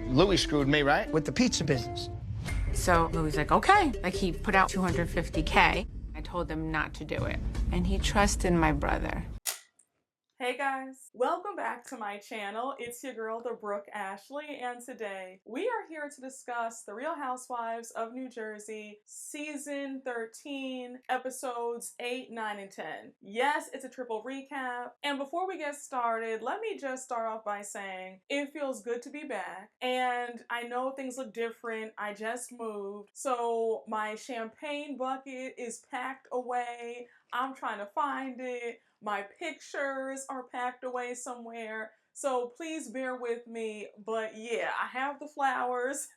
Louie screwed me, right? With the pizza business. So Louie's like, okay. Like, he put out $250K. I told him not to do it. And he trusted my brother. Hey guys, welcome back to my channel. It's your girl, the Brooke Ashley, and today we are here to discuss The Real Housewives of New Jersey, Season 13, Episodes 8, 9, and 10. Yes, it's a triple recap, and before we get started, let me just start off by saying it feels good to be back, and I know things look different. I just moved, so my champagne bucket is packed away. I'm trying to find it. My pictures are packed away somewhere, so please bear with me. But yeah, I have the flowers.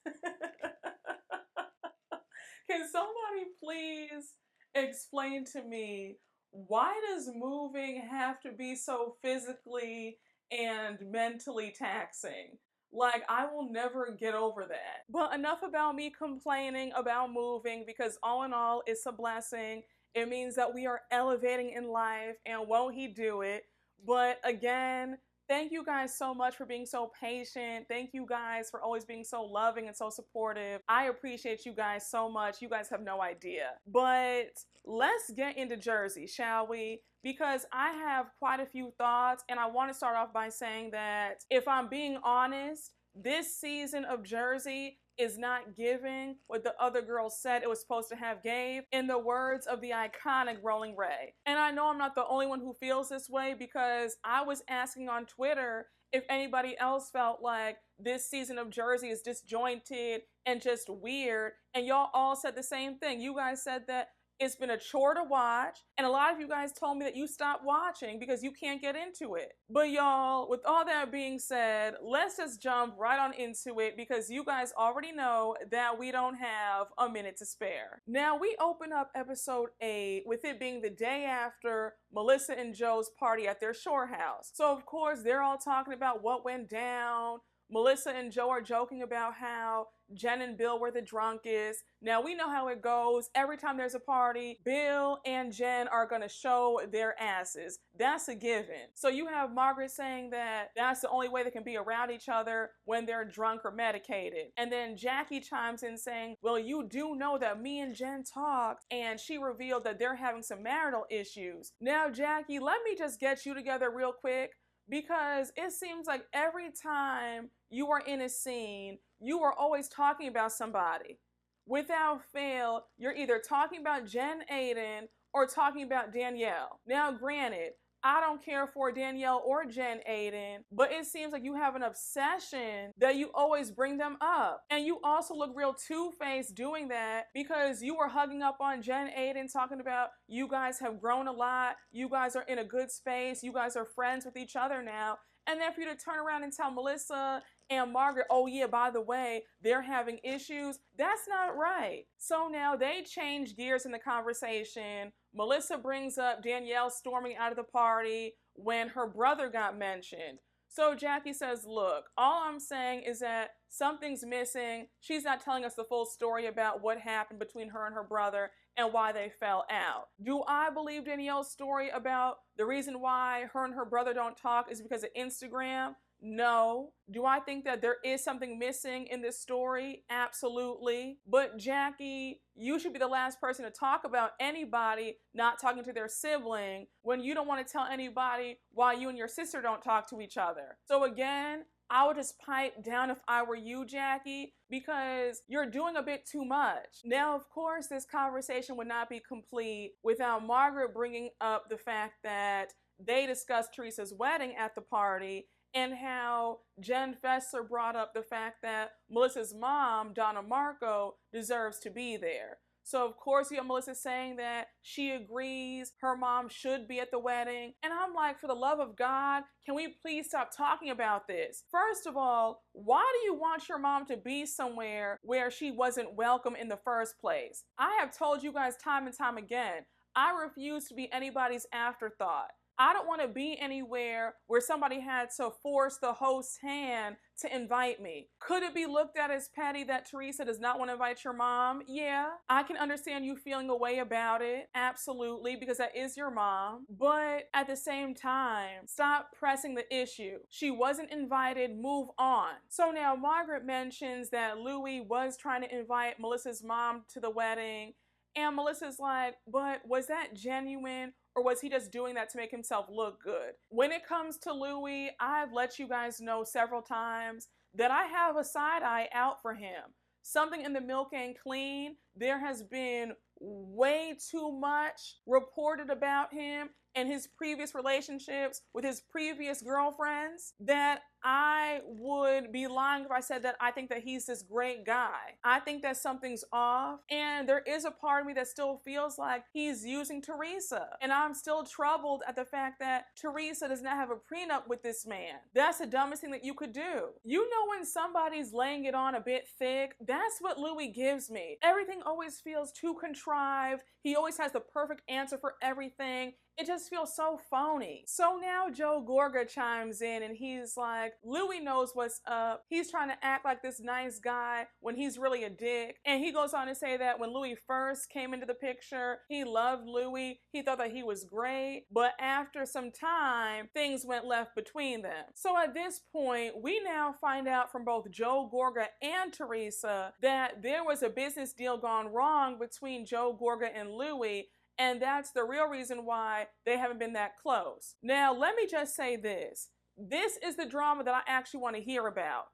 Can somebody please explain to me, why does moving have to be so physically and mentally taxing? Like, I will never get over that. But enough about me complaining about moving, because all in all, it's a blessing. It means that we are elevating in life, and won't he do it? But again, thank you guys so much for being so patient. Thank you guys for always being so loving and so supportive. I appreciate you guys so much. You guys have no idea. But let's get into Jersey, shall we? Because I have quite a few thoughts, and I want to start off by saying that if I'm being honest, this season of Jersey is not giving what the other girls said it was supposed to have gave, in the words of the iconic Rolling Ray. And I know I'm not the only one who feels this way, because I was asking on Twitter if anybody else felt like this season of Jersey is disjointed and just weird, and y'all all said the same thing. You guys said that it's been a chore to watch, and a lot of you guys told me that you stopped watching because you can't get into it. But y'all, with all that being said, let's just jump right on into it, because you guys already know that we don't have a minute to spare. Now, we open up episode 8 with it being the day after Melissa and Joe's party at their shore house. So of course, they're all talking about what went down. Melissa and Joe are joking about how Jen and Bill were the drunkest. Now, we know how it goes. Every time there's a party, Bill and Jen are going to show their asses. That's a given. So you have Margaret saying that that's the only way they can be around each other, when they're drunk or medicated. And then Jackie chimes in saying, well, you do know that me and Jen talked, and she revealed that they're having some marital issues. Now, Jackie, let me just get you together real quick, because it seems like every time you are in a scene, you are always talking about somebody. Without fail, you're either talking about Jen Aiden or talking about Danielle. Now, granted, I don't care for Danielle or Jen Aiden, but it seems like you have an obsession that you always bring them up. And you also look real two-faced doing that, because you were hugging up on Jen Aiden, talking about you guys have grown a lot, you guys are in a good space, you guys are friends with each other now. And then for you to turn around and tell Melissa and Margaret, oh yeah, by the way, they're having issues, that's not right. So now they change gears in the conversation. Melissa brings up Danielle storming out of the party when her brother got mentioned. So Jackie says, look, all I'm saying is that something's missing. She's not telling us the full story about what happened between her and her brother and why they fell out. Do I believe Danielle's story about the reason why her and her brother don't talk is because of Instagram? No. Do I think that there is something missing in this story? Absolutely. But Jackie, you should be the last person to talk about anybody not talking to their sibling, when you don't want to tell anybody why you and your sister don't talk to each other. So again, I would just pipe down if I were you, Jackie, because you're doing a bit too much. Now, of course, this conversation would not be complete without Margaret bringing up the fact that they discussed Teresa's wedding at the party, and how Jen Fessler brought up the fact that Melissa's mom, Donna Marco, deserves to be there. So of course you have Melissa saying that she agrees her mom should be at the wedding. And I'm like, for the love of God, can we please stop talking about this? First of all, why do you want your mom to be somewhere where she wasn't welcome in the first place? I have told you guys time and time again, I refuse to be anybody's afterthought. I don't want to be anywhere where somebody had to force the host's hand to invite me. Could it be looked at as petty that Teresa does not want to invite your mom? Yeah, I can understand you feeling a way about it. Absolutely, because that is your mom. But at the same time, stop pressing the issue. She wasn't invited, move on. So now Margaret mentions that Louie was trying to invite Melissa's mom to the wedding. And Melissa's like, but was that genuine? Or was he just doing that to make himself look good? When it comes to Louie, I've let you guys know several times that I have a side eye out for him. Something in the milk ain't clean. There has been way too much reported about him and his previous relationships with his previous girlfriends that I would be lying if I said that I think that he's this great guy. I think that something's off, and there is a part of me that still feels like he's using Teresa. And I'm still troubled at the fact that Teresa does not have a prenup with this man. That's the dumbest thing that you could do. You know when somebody's laying it on a bit thick? That's what Louie gives me. Everything always feels too contrived. He always has the perfect answer for everything. It just feels so phony. So now Joe Gorga chimes in and he's like, Louie knows what's up. He's trying to act like this nice guy when he's really a dick. And he goes on to say that when Louie first came into the picture, he loved Louie. He thought that he was great. But after some time, things went left between them. So at this point, we now find out from both Joe Gorga and Teresa that there was a business deal gone wrong between Joe Gorga and Louie. And that's the real reason why they haven't been that close. Now, let me just say this. This is the drama that I actually want to hear about.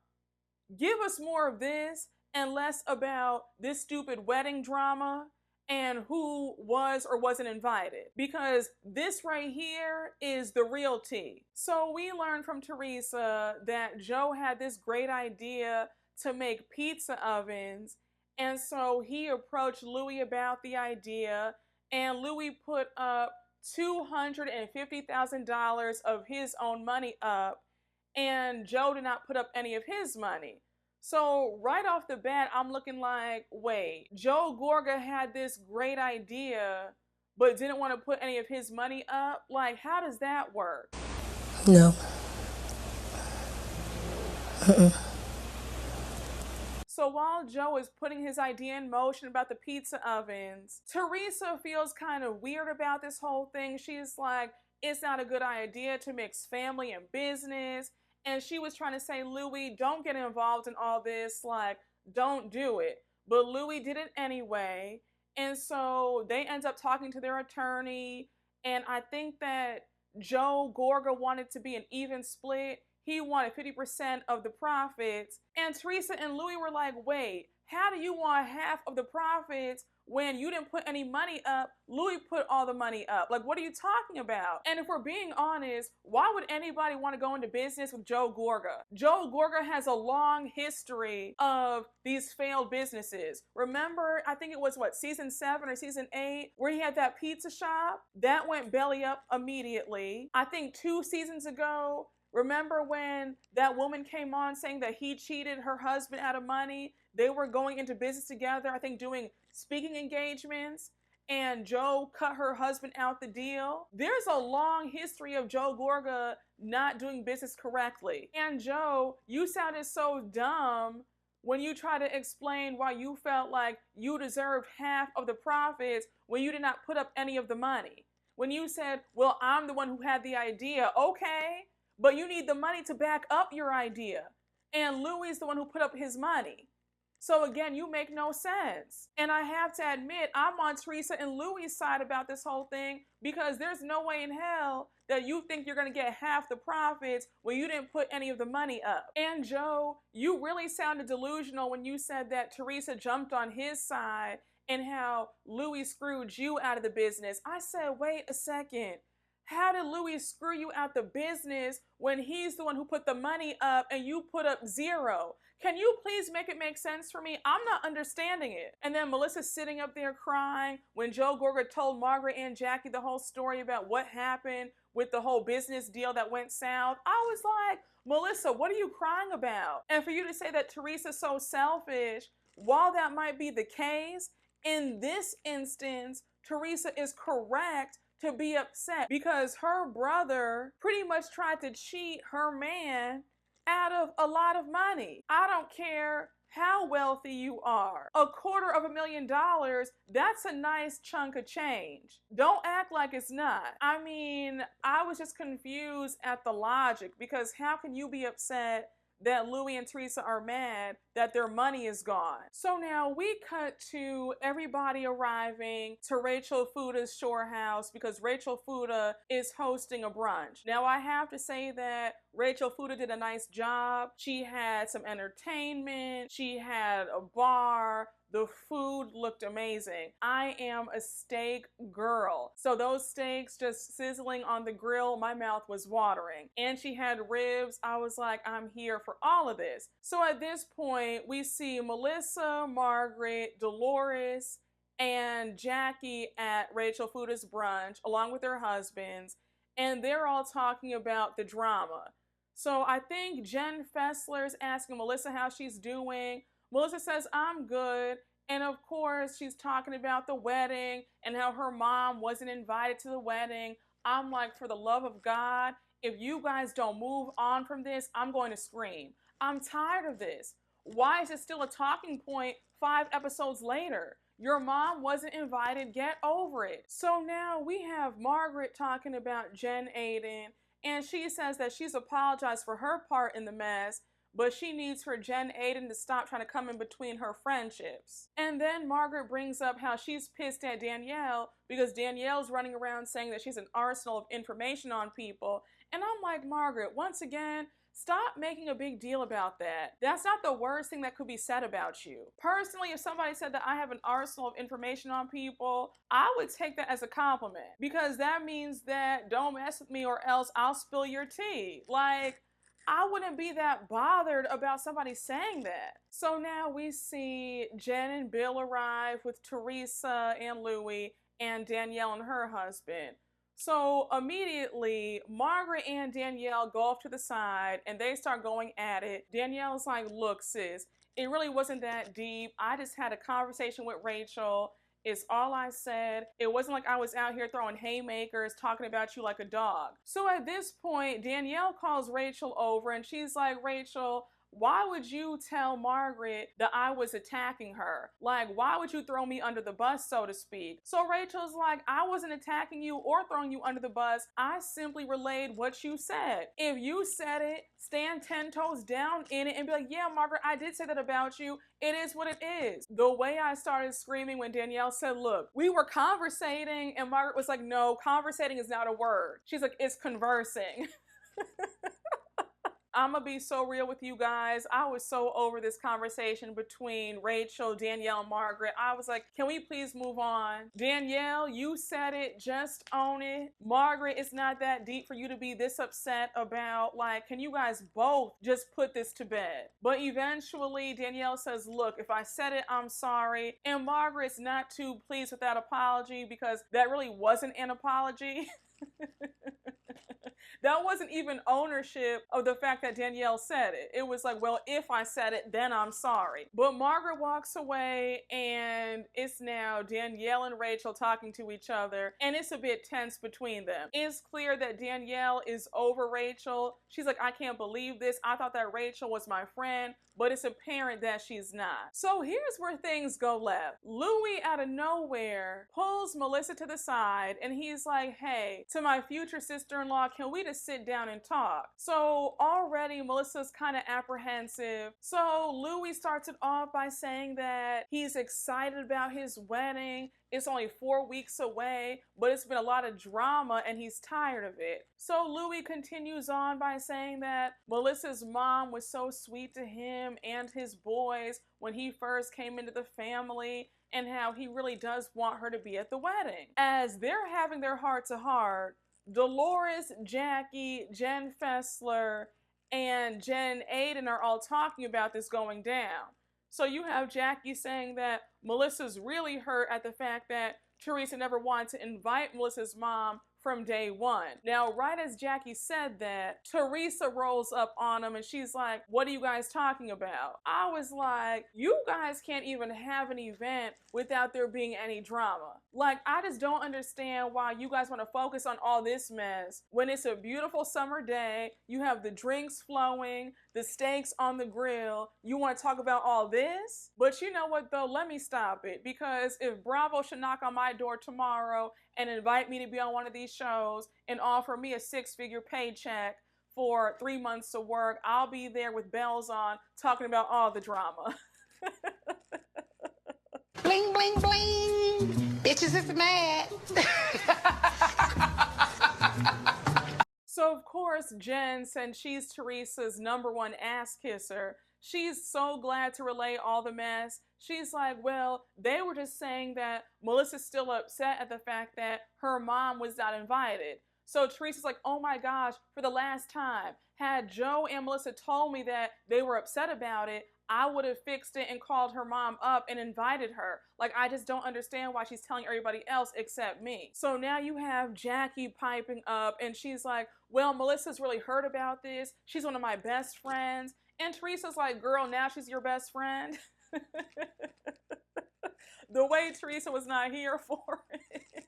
Give us more of this and less about this stupid wedding drama and who was or wasn't invited. Because this right here is the real tea. So we learned from Teresa that Joe had this great idea to make pizza ovens. And so he approached Louie about the idea. And Louie put up $250,000 of his own money up, and Joe did not put up any of his money. So right off the bat, I'm looking like, wait, Joe Gorga had this great idea, but didn't want to put any of his money up? Like, how does that work? No. So while Joe is putting his idea in motion about the pizza ovens, Teresa feels kind of weird about this whole thing. She's like, it's not a good idea to mix family and business. And she was trying to say, Louie, don't get involved in all this. Like, don't do it. But Louie did it anyway. And so they end up talking to their attorney. And I think that Joe Gorga wanted to be an even split. He wanted 50% of the profits. And Teresa and Louie were like, wait, how do you want half of the profits when you didn't put any money up? Louie put all the money up. Like, what are you talking about? And if we're being honest, why would anybody want to go into business with Joe Gorga? Joe Gorga has a long history of these failed businesses. Remember, I think it was season 7 or season 8, where he had that pizza shop? That went belly up immediately. I think 2 seasons ago, remember when that woman came on saying that he cheated her husband out of money? They were going into business together, I think doing speaking engagements, and Joe cut her husband out the deal. There's a long history of Joe Gorga not doing business correctly. And Joe, you sounded so dumb when you try to explain why you felt like you deserved half of the profits when you did not put up any of the money. When you said, well, I'm the one who had the idea. Okay. But you need the money to back up your idea. And Louie's the one who put up his money. So again, you make no sense. And I have to admit, I'm on Teresa and Louie's side about this whole thing, because there's no way in hell that you think you're going to get half the profits when you didn't put any of the money up. And Joe, you really sounded delusional when you said that Teresa jumped on his side and how Louie screwed you out of the business. I said, wait a second. How did Louie screw you out the business when he's the one who put the money up and you put up 0? Can you please make it make sense for me? I'm not understanding it. And then Melissa's sitting up there crying when Joe Gorga told Margaret and Jackie the whole story about what happened with the whole business deal that went south. I was like, Melissa, what are you crying about? And for you to say that Teresa's so selfish, while that might be the case, in this instance, Teresa is correct to be upset because her brother pretty much tried to cheat her man out of a lot of money. I don't care how wealthy you are. $250,000, that's a nice chunk of change. Don't act like it's not. I mean, I was just confused at the logic because how can you be upset that Louie and Teresa are mad that their money is gone? So now we cut to everybody arriving to Rachel Fuda's shore house because Rachel Fuda is hosting a brunch. Now I have to say that Rachel Fuda did a nice job. She had some entertainment, she had a bar, the food looked amazing. I am a steak girl. So those steaks just sizzling on the grill, my mouth was watering. And she had ribs. I was like, I'm here for all of this. So at this point, we see Melissa, Margaret, Dolores, and Jackie at Rachel Fuda's brunch, along with their husbands, and they're all talking about the drama. So I think Jen Fessler's asking Melissa how she's doing. Melissa says, I'm good. And of course, she's talking about the wedding and how her mom wasn't invited to the wedding. I'm like, for the love of God, if you guys don't move on from this, I'm going to scream. I'm tired of this. Why is it still a talking point 5 episodes later? Your mom wasn't invited. Get over it. So now we have Margaret talking about Jen Aiden, and she says that she's apologized for her part in the mess, but she needs for Jen Aiden to stop trying to come in between her friendships. And then Margaret brings up how she's pissed at Danielle because Danielle's running around saying that she's an arsenal of information on people. And I'm like, Margaret, once again, stop making a big deal about that. That's not the worst thing that could be said about you. Personally, if somebody said that I have an arsenal of information on people, I would take that as a compliment because that means that don't mess with me or else I'll spill your tea. Like, I wouldn't be that bothered about somebody saying that. So now we see Jen and Bill arrive with Teresa and Louie and Danielle and her husband. So immediately, Margaret and Danielle go off to the side and they start going at it. Danielle's like, look, sis, it really wasn't that deep. I just had a conversation with Rachel. It's all I said. It wasn't like I was out here throwing haymakers, talking about you like a dog. So at this point, Danielle calls Rachel over and she's like, Rachel, why would you tell Margaret that I was attacking her? Like, why would you throw me under the bus, so to speak? So Rachel's like, I wasn't attacking you or throwing you under the bus. I simply relayed what you said. If you said it, stand 10 toes down in it and be like, yeah, Margaret, I did say that about you. It is what it is. The way I started screaming when Danielle said, look, we were conversating, and Margaret was like, no, conversating is not a word. She's like, it's conversing. I'm gonna be so real with you guys. I was so over this conversation between Rachel, Danielle, and Margaret. I was like, can we please move on? Danielle, you said it, just own it. Margaret, it's not that deep for you to be this upset about. Like, can you guys both just put this to bed? But eventually, Danielle says, look, if I said it, I'm sorry. And Margaret's not too pleased with that apology because that really wasn't an apology. That wasn't even ownership of the fact that Danielle said it. It was like, well, if I said it, then I'm sorry. But Margaret walks away and it's now Danielle and Rachel talking to each other, and it's a bit tense between them. It's clear that Danielle is over Rachel. She's like, I can't believe this. I thought that Rachel was my friend, but it's apparent that she's not. So here's where things go left. Louie, out of nowhere, pulls Melissa to the side and he's like, hey, to my future sister-in-law, can we just sit down and talk? So already Melissa's kind of apprehensive. So Louie starts it off by saying that he's excited about his wedding. It's only 4 weeks away, but it's been a lot of drama and he's tired of it. So Louie continues on by saying that Melissa's mom was so sweet to him and his boys when he first came into the family, and how he really does want her to be at the wedding. As they're having their heart-to-heart, Dolores, Jackie, Jen Fessler, and Jen Aiden are all talking about this going down. So you have Jackie saying that Melissa's really hurt at the fact that Teresa never wanted to invite Melissa's mom from day one. Now, right as Jackie said that, Teresa rolls up on him and she's like, what are you guys talking about? I was like, you guys can't even have an event without there being any drama. Like, I just don't understand why you guys want to focus on all this mess when it's a beautiful summer day, you have the drinks flowing, the steaks on the grill, you want to talk about all this? But you know what though, let me stop it, because if Bravo should knock on my door tomorrow and invite me to be on one of these shows and offer me a 6-figure paycheck for 3 months of work, I'll be there with bells on talking about all the drama. Bling, bling, bling. Bitches is mad. So of course, Jen, since she's Teresa's #1 ass kisser, she's so glad to relay all the mess. She's like, well, they were just saying that Melissa's still upset at the fact that her mom was not invited. So Teresa's like, oh my gosh, for the last time, had Joe and Melissa told me that they were upset about it, I would have fixed it and called her mom up and invited her. Like, I just don't understand why she's telling everybody else except me. So now you have Jackie piping up and she's like, well, Melissa's really hurt about this. She's one of my best friends. And Teresa's like, girl, now she's your best friend. The way Teresa was not here for it.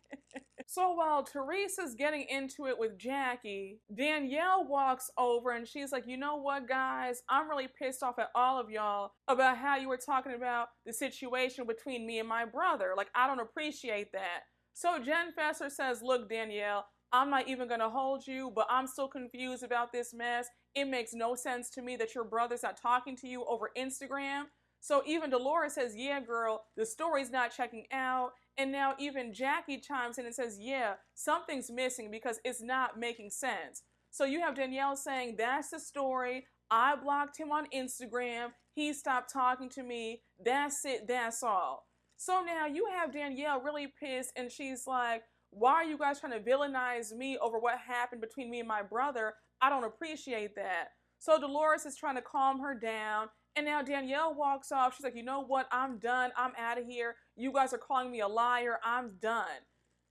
So while Teresa's getting into it with Jackie, Danielle walks over and she's like, you know what, guys? I'm really pissed off at all of y'all about how you were talking about the situation between me and my brother. Like, I don't appreciate that. So Jen Fesser says, look, Danielle, I'm not even going to hold you, but I'm still confused about this mess. It makes no sense to me that your brother's not talking to you over Instagram. So even Dolores says, yeah, girl, the story's not checking out. And now even Jackie chimes in and says, yeah, something's missing because it's not making sense. So you have Danielle saying, that's the story. I blocked him on Instagram. He stopped talking to me. That's it. That's all. So now you have Danielle really pissed and she's like, why are you guys trying to villainize me over what happened between me and my brother? I don't appreciate that. So Dolores is trying to calm her down. And now Danielle walks off. She's like, you know what? I'm done. I'm out of here. You guys are calling me a liar. I'm done.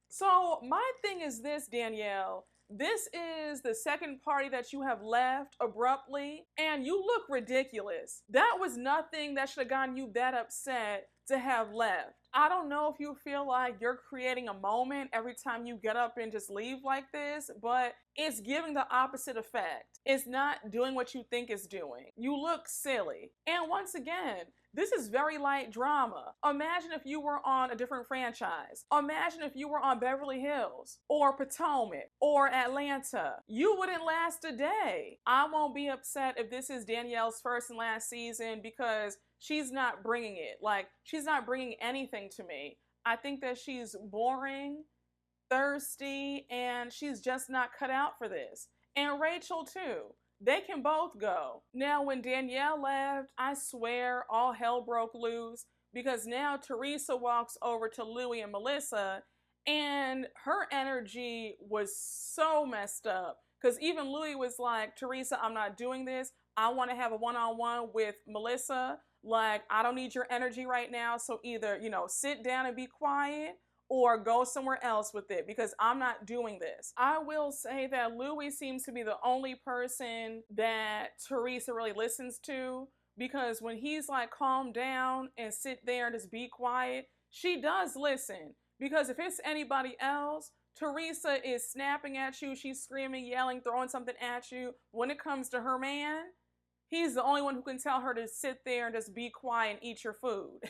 So my thing is this, Danielle. This is the second party that you have left abruptly, and you look ridiculous. That was nothing that should have gotten you that upset to have left. I don't know if you feel like you're creating a moment every time you get up and just leave like this, but it's giving the opposite effect. It's not doing what you think it's doing. You look silly. And once again, this is very light drama. Imagine if you were on a different franchise. Imagine if you were on Beverly Hills or Potomac or Atlanta. You wouldn't last a day. I won't be upset if this is Danielle's first and last season because she's not bringing it. Like, she's not bringing anything to me. I think that she's boring, thirsty, and she's just not cut out for this. And Rachel too. They can both go. Now, when Danielle left, I swear all hell broke loose because now Teresa walks over to Louie and Melissa and her energy was so messed up because even Louie was like, Teresa, I'm not doing this. I want to have a one-on-one with Melissa. Like, I don't need your energy right now. So either, sit down and be quiet or go somewhere else with it because I'm not doing this. I will say that Louie seems to be the only person that Teresa really listens to because when he's like, calm down and sit there and just be quiet, she does listen. Because if it's anybody else, Teresa is snapping at you, she's screaming, yelling, throwing something at you. When it comes to her man, he's the only one who can tell her to sit there and just be quiet and eat your food.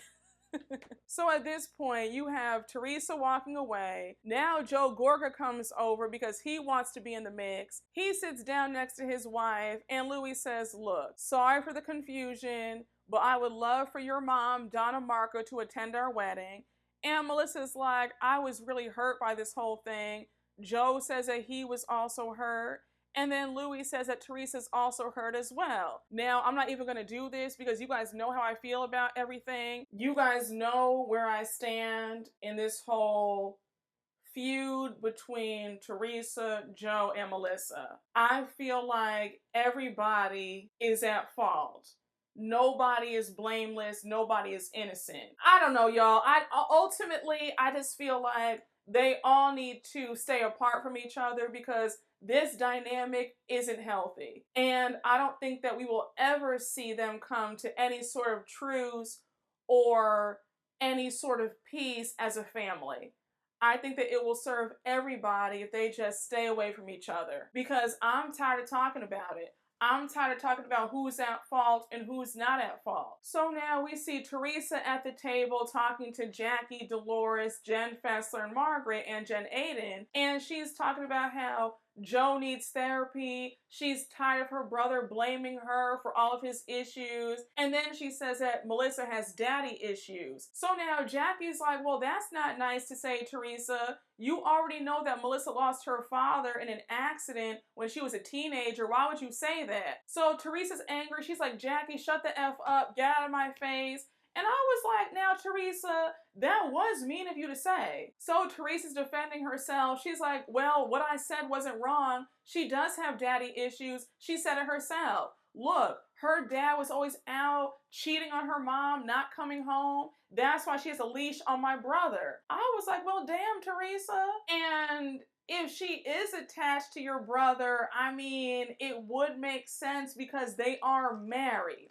So at this point, you have Teresa walking away. Now Joe Gorga comes over because he wants to be in the mix. He sits down next to his wife and Louie says, look, sorry for the confusion, but I would love for your mom, Donna Marco, to attend our wedding. And Melissa's like, I was really hurt by this whole thing. Joe says that he was also hurt. And then Louie says that Teresa's also hurt as well. Now, I'm not even going to do this because you guys know how I feel about everything. You guys know where I stand in this whole feud between Teresa, Joe, and Melissa. I feel like everybody is at fault. Nobody is blameless. Nobody is innocent. I don't know, y'all. Ultimately, I just feel like they all need to stay apart from each other because this dynamic isn't healthy. And I don't think that we will ever see them come to any sort of truce or any sort of peace as a family. I think that it will serve everybody if they just stay away from each other, because I'm tired of talking about it. I'm tired of talking about who's at fault and who's not at fault. So now we see Teresa at the table talking to Jackie, Dolores, Jen Fessler, and Margaret, and Jen Aiden. And she's talking about how Joe needs therapy. She's tired of her brother blaming her for all of his issues. And then she says that Melissa has daddy issues. So now Jackie's like, well, that's not nice to say, Teresa. You already know that Melissa lost her father in an accident when she was a teenager. Why would you say that? So Teresa's angry. She's like, Jackie, shut the F up. Get out of my face. And I was like, now, Teresa, that was mean of you to say. So Teresa's defending herself. She's like, well, what I said wasn't wrong. She does have daddy issues. She said it herself. Look, her dad was always out cheating on her mom, not coming home. That's why she has a leash on my brother. I was like, well, damn, Teresa. And if she is attached to your brother, I mean, it would make sense because they are married.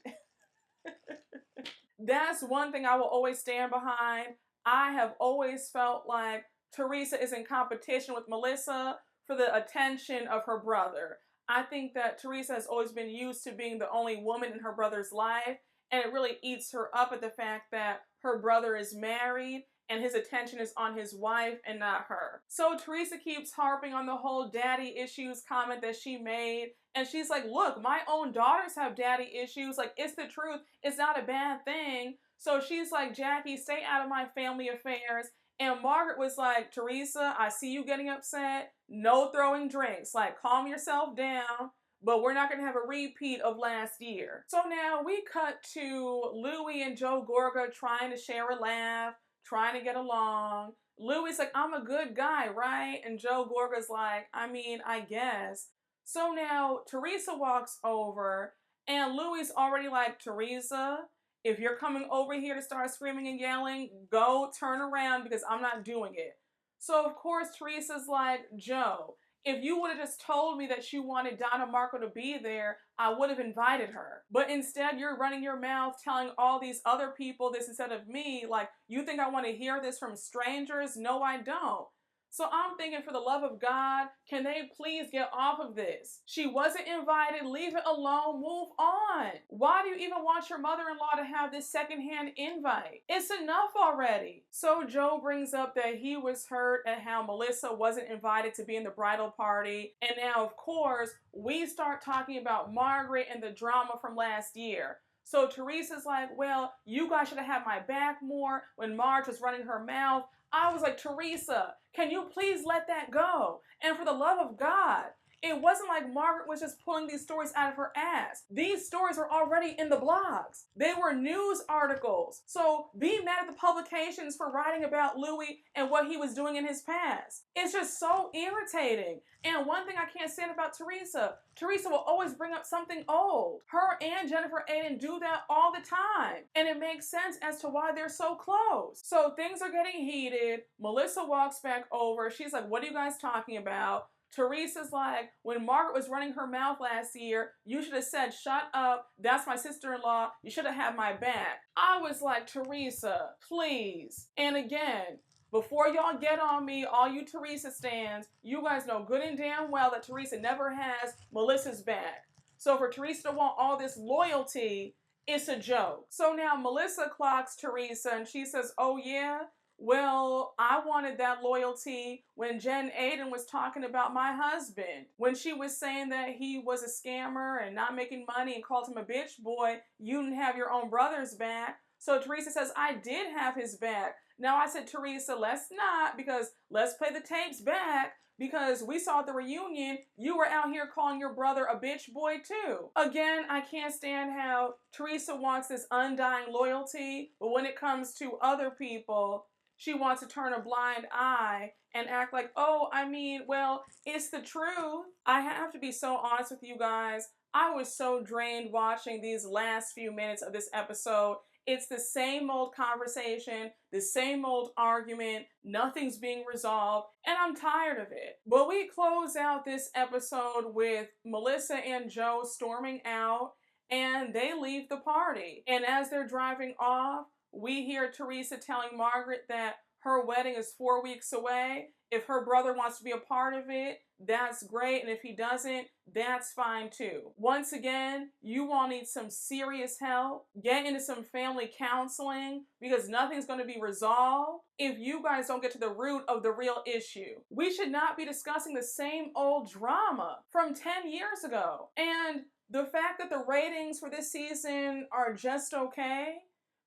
That's one thing I will always stand behind. I have always felt like Teresa is in competition with Melissa for the attention of her brother. I think that Teresa has always been used to being the only woman in her brother's life, and it really eats her up at the fact that her brother is married and his attention is on his wife and not her. So Teresa keeps harping on the whole daddy issues comment that she made. And she's like, look, my own daughters have daddy issues. Like, it's the truth. It's not a bad thing. So she's like, Jackie, stay out of my family affairs. And Margaret was like, Teresa, I see you getting upset. No throwing drinks. Like, calm yourself down. But we're not going to have a repeat of last year. So now we cut to Louie and Joe Gorga trying to share a laugh, trying to get along. Louie's like, I'm a good guy, right? And Joe Gorga's like, I mean, I guess. So now Teresa walks over and Louie's already like, Teresa, if you're coming over here to start screaming and yelling, go turn around because I'm not doing it. So of course Teresa's like, Joe, if you would have just told me that you wanted Donna Marco to be there, I would have invited her. But instead, you're running your mouth telling all these other people this instead of me. Like, you think I want to hear this from strangers? No, I don't. So I'm thinking, for the love of God, can they please get off of this? She wasn't invited. Leave it alone. Move on. Why do you even want your mother-in-law to have this secondhand invite? It's enough already. So Joe brings up that he was hurt at how Melissa wasn't invited to be in the bridal party. And now, of course, we start talking about Margaret and the drama from last year. So Teresa's like, well, you guys should have had my back more when Marge was running her mouth. I was like, Teresa, can you please let that go? And for the love of God, it wasn't like Margaret was just pulling these stories out of her ass. These stories were already in the blogs. They were news articles. So be mad at the publications for writing about Louie and what he was doing in his past. It's just so irritating. And one thing I can't stand about Teresa will always bring up something old. Her and Jennifer Aiden do that all the time. And it makes sense as to why they're so close. So things are getting heated. Melissa walks back over. She's like, what are you guys talking about? Teresa's like, when Margaret was running her mouth last year, you should have said, shut up, that's my sister-in-law, you should have had my back. I was like, Teresa, please. And again, before y'all get on me, all you Teresa stans, you guys know good and damn well that Teresa never has Melissa's back. So for Teresa to want all this loyalty, it's a joke. So now Melissa clocks Teresa and she says, oh yeah? Well, I wanted that loyalty when Jen Aiden was talking about my husband. When she was saying that he was a scammer and not making money and called him a bitch boy, you didn't have your own brother's back. So Teresa says, I did have his back. Now I said, Teresa, let's not, because let's play the tapes back. Because we saw at the reunion, you were out here calling your brother a bitch boy too. Again, I can't stand how Teresa wants this undying loyalty, but when it comes to other people, she wants to turn a blind eye and act like, oh, I mean, well, it's the truth. I have to be so honest with you guys. I was so drained watching these last few minutes of this episode. It's the same old conversation, the same old argument, nothing's being resolved, and I'm tired of it. But we close out this episode with Melissa and Joe storming out, and they leave the party. And as they're driving off, we hear Teresa telling Margaret that her wedding is 4 weeks away. If her brother wants to be a part of it, that's great. And if he doesn't, that's fine too. Once again, you all need some serious help. Get into some family counseling because nothing's going to be resolved if you guys don't get to the root of the real issue. We should not be discussing the same old drama from 10 years ago. And the fact that the ratings for this season are just okay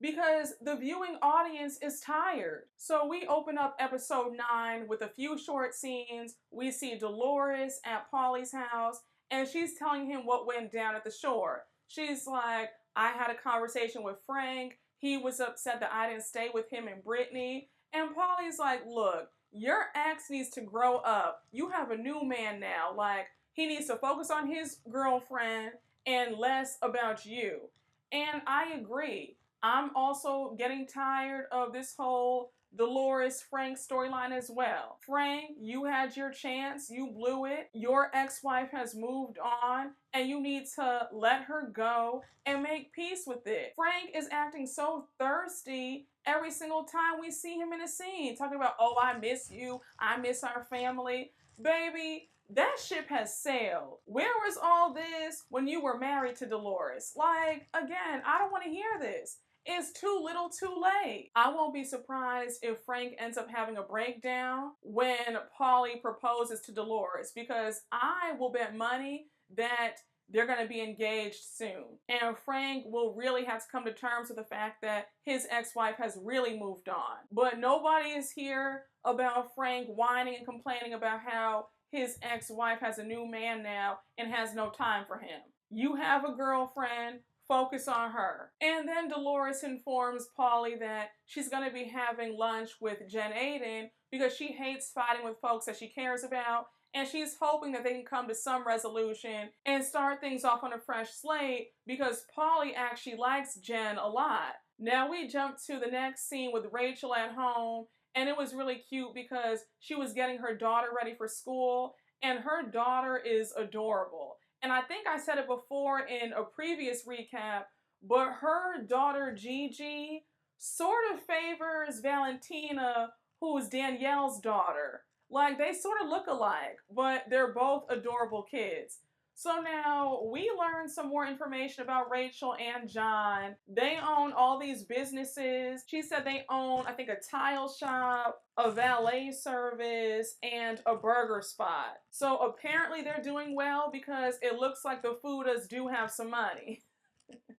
because the viewing audience is tired. So we open up episode 9 with a few short scenes. We see Dolores at Paulie's house, and she's telling him what went down at the shore. She's like, I had a conversation with Frank. He was upset that I didn't stay with him and Brittany. And Paulie's like, look, your ex needs to grow up. You have a new man now. Like, he needs to focus on his girlfriend and less about you. And I agree. I'm also getting tired of this whole Dolores Frank storyline as well. Frank, you had your chance, you blew it. Your ex-wife has moved on, and you need to let her go and make peace with it. Frank is acting so thirsty every single time we see him in a scene, talking about, oh, I miss you, I miss our family. Baby, that ship has sailed. Where was all this when you were married to Dolores? Like, again, I don't want to hear this. It's too little too late. I won't be surprised if Frank ends up having a breakdown when Paulie proposes to Dolores, because I will bet money that they're going to be engaged soon. And Frank will really have to come to terms with the fact that his ex-wife has really moved on. But nobody is here about Frank whining and complaining about how his ex-wife has a new man now and has no time for him. You have a girlfriend. Focus on her. And then Dolores informs Paulie that she's going to be having lunch with Jen Aiden because she hates fighting with folks that she cares about, and she's hoping that they can come to some resolution and start things off on a fresh slate because Paulie actually likes Jen a lot. Now we jump to the next scene with Rachel at home, and it was really cute because she was getting her daughter ready for school, and her daughter is adorable. And I think I said it before in a previous recap, but her daughter Gigi sort of favors Valentina, who's Danielle's daughter. Like, they sort of look alike, but they're both adorable kids. So now we learn some more information about Rachel and John. They own all these businesses. She said they own, I think, a tile shop, a valet service, and a burger spot. So apparently they're doing well because it looks like the Fudas do have some money.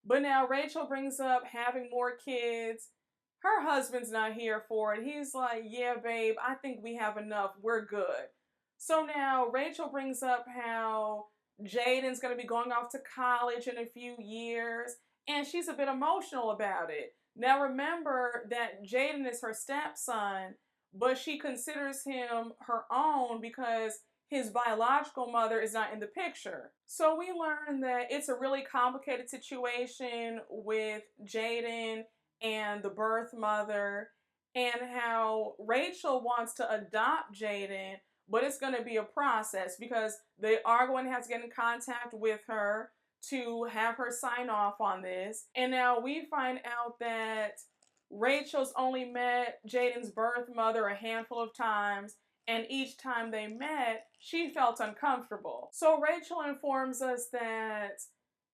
But now Rachel brings up having more kids. Her husband's not here for it. He's like, yeah, babe, I think we have enough. We're good. So now Rachel brings up how Jaden's going to be going off to college in a few years, and she's a bit emotional about it. Now remember that Jaden is her stepson, but she considers him her own because his biological mother is not in the picture. So we learn that it's a really complicated situation with Jaden and the birth mother, and how Rachel wants to adopt Jaden, but it's going to be a process because they are going to have to get in contact with her to have her sign off on this. And now we find out that Rachel's only met Jaden's birth mother a handful of times, and each time they met, she felt uncomfortable. So Rachel informs us that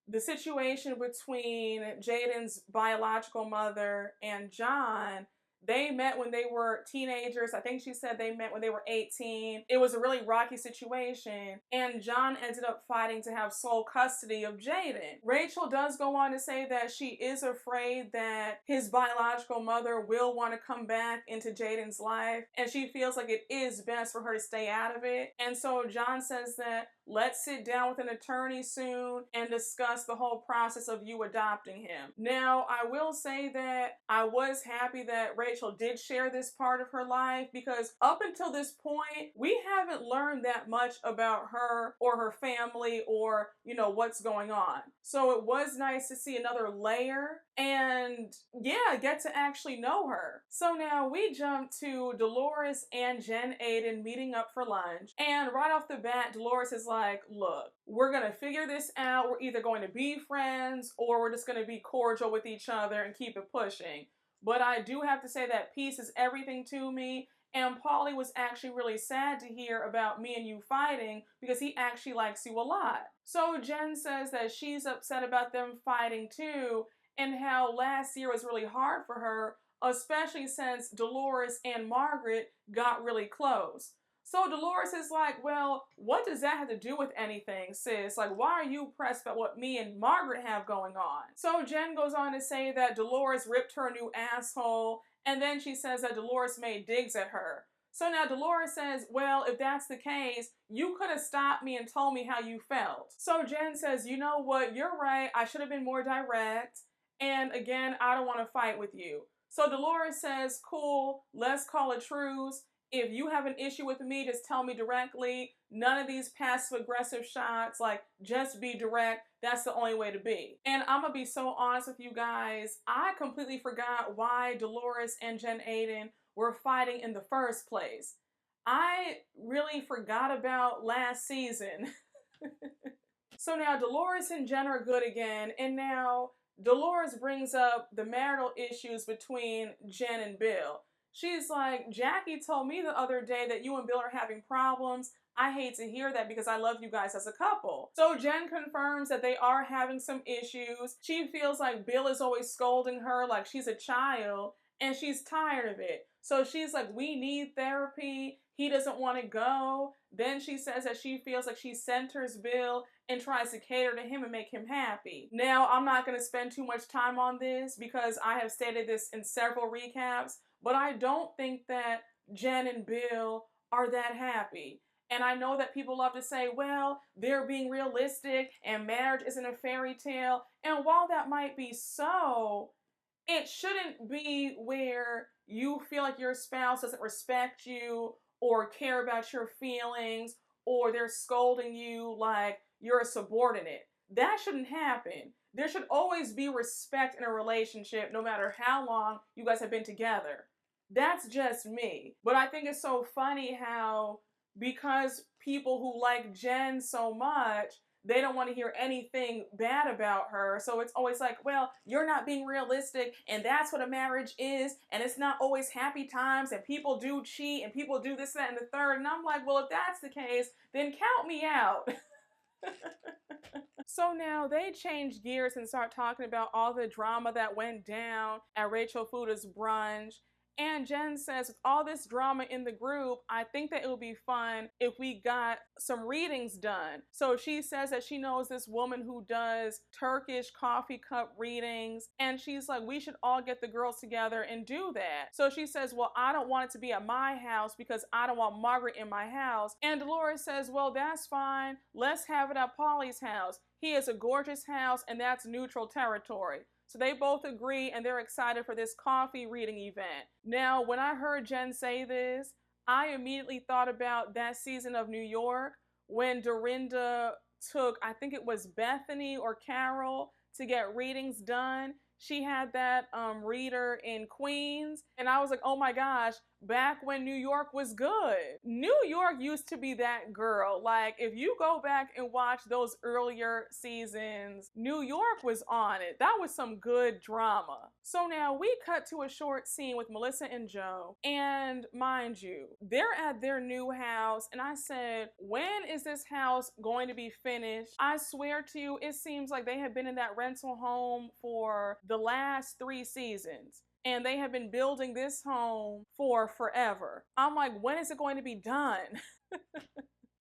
the situation between Jaden's biological mother and John, they met when they were teenagers. I think she said they met when they were 18. It was a really rocky situation, and John ended up fighting to have sole custody of Jaden. Rachel does go on to say that she is afraid that his biological mother will want to come back into Jaden's life, and she feels like it is best for her to stay out of it. And so John says that let's sit down with an attorney soon and discuss the whole process of you adopting him. Now, I will say that I was happy that Rachel did share this part of her life, because up until this point, we haven't learned that much about her or her family or, you know, what's going on. So it was nice to see another layer and, yeah, get to actually know her. So now we jump to Dolores and Jen Aiden meeting up for lunch. And right off the bat, Dolores is like, look, we're going to figure this out. We're either going to be friends or we're just going to be cordial with each other and keep it pushing. But I do have to say that peace is everything to me. And Paulie was actually really sad to hear about me and you fighting because he actually likes you a lot. So Jen says that she's upset about them fighting too, and how last year was really hard for her, especially since Dolores and Margaret got really close. So Dolores is like, well, what does that have to do with anything, sis? Like, why are you pressed about what me and Margaret have going on? So Jen goes on to say that Dolores ripped her new asshole, and then she says that Dolores made digs at her. So now Dolores says, well, if that's the case, you could have stopped me and told me how you felt. So Jen says, you know what, you're right, I should have been more direct. And again, I don't want to fight with you. So Dolores says, cool, let's call a truce. If you have an issue with me, just tell me directly. None of these passive-aggressive shots, like, just be direct. That's the only way to be. And I'm going to be so honest with you guys. I completely forgot why Dolores and Jen Aiden were fighting in the first place. I really forgot about last season. So now Dolores and Jen are good again, and now Dolores brings up the marital issues between Jen and Bill. She's like, Jackie told me the other day that you and Bill are having problems. I hate to hear that because I love you guys as a couple. So Jen confirms that they are having some issues. She feels like Bill is always scolding her like she's a child, and she's tired of it. So she's like, we need therapy. He doesn't want to go. Then she says that she feels like she centers Bill and tries to cater to him and make him happy. Now, I'm not going to spend too much time on this because I have stated this in several recaps, but I don't think that Jen and Bill are that happy. And I know that people love to say, well, they're being realistic and marriage isn't a fairy tale. And while that might be so, it shouldn't be where you feel like your spouse doesn't respect you or care about your feelings, or they're scolding you like you're a subordinate. That shouldn't happen. There should always be respect in a relationship, no matter how long you guys have been together. That's just me. But I think it's so funny how, because people who like Jen so much, they don't want to hear anything bad about her. So it's always like, well, you're not being realistic, and that's what a marriage is, and it's not always happy times, and people do cheat, and people do this, that, and the third. And I'm like, well, if that's the case, then count me out. So now they change gears and start talking about all the drama that went down at Rachel Fuda's brunch. And Jen says, with all this drama in the group, I think that it would be fun if we got some readings done. So she says that she knows this woman who does Turkish coffee cup readings. And she's like, we should all get the girls together and do that. So she says, well, I don't want it to be at my house because I don't want Margaret in my house. And Dolores says, well, that's fine. Let's have it at Paulie's house. He has a gorgeous house, and that's neutral territory. So they both agree, and they're excited for this coffee reading event. Now, when I heard Jen say this, I immediately thought about that season of New York when Dorinda took, I think it was Bethany or Carol, to get readings done. She had that reader in Queens, and I was like, oh my gosh, back when New York was good. New York used to be that girl. Like, if you go back and watch those earlier seasons, New York was on it. That was some good drama. So now we cut to a short scene with Melissa and Joe, and mind you, they're at their new house, and I said, when is this house going to be finished? I swear to you, it seems like they have been in that rental home for the last 3 seasons. And they have been building this home for forever. I'm like, when is it going to be done?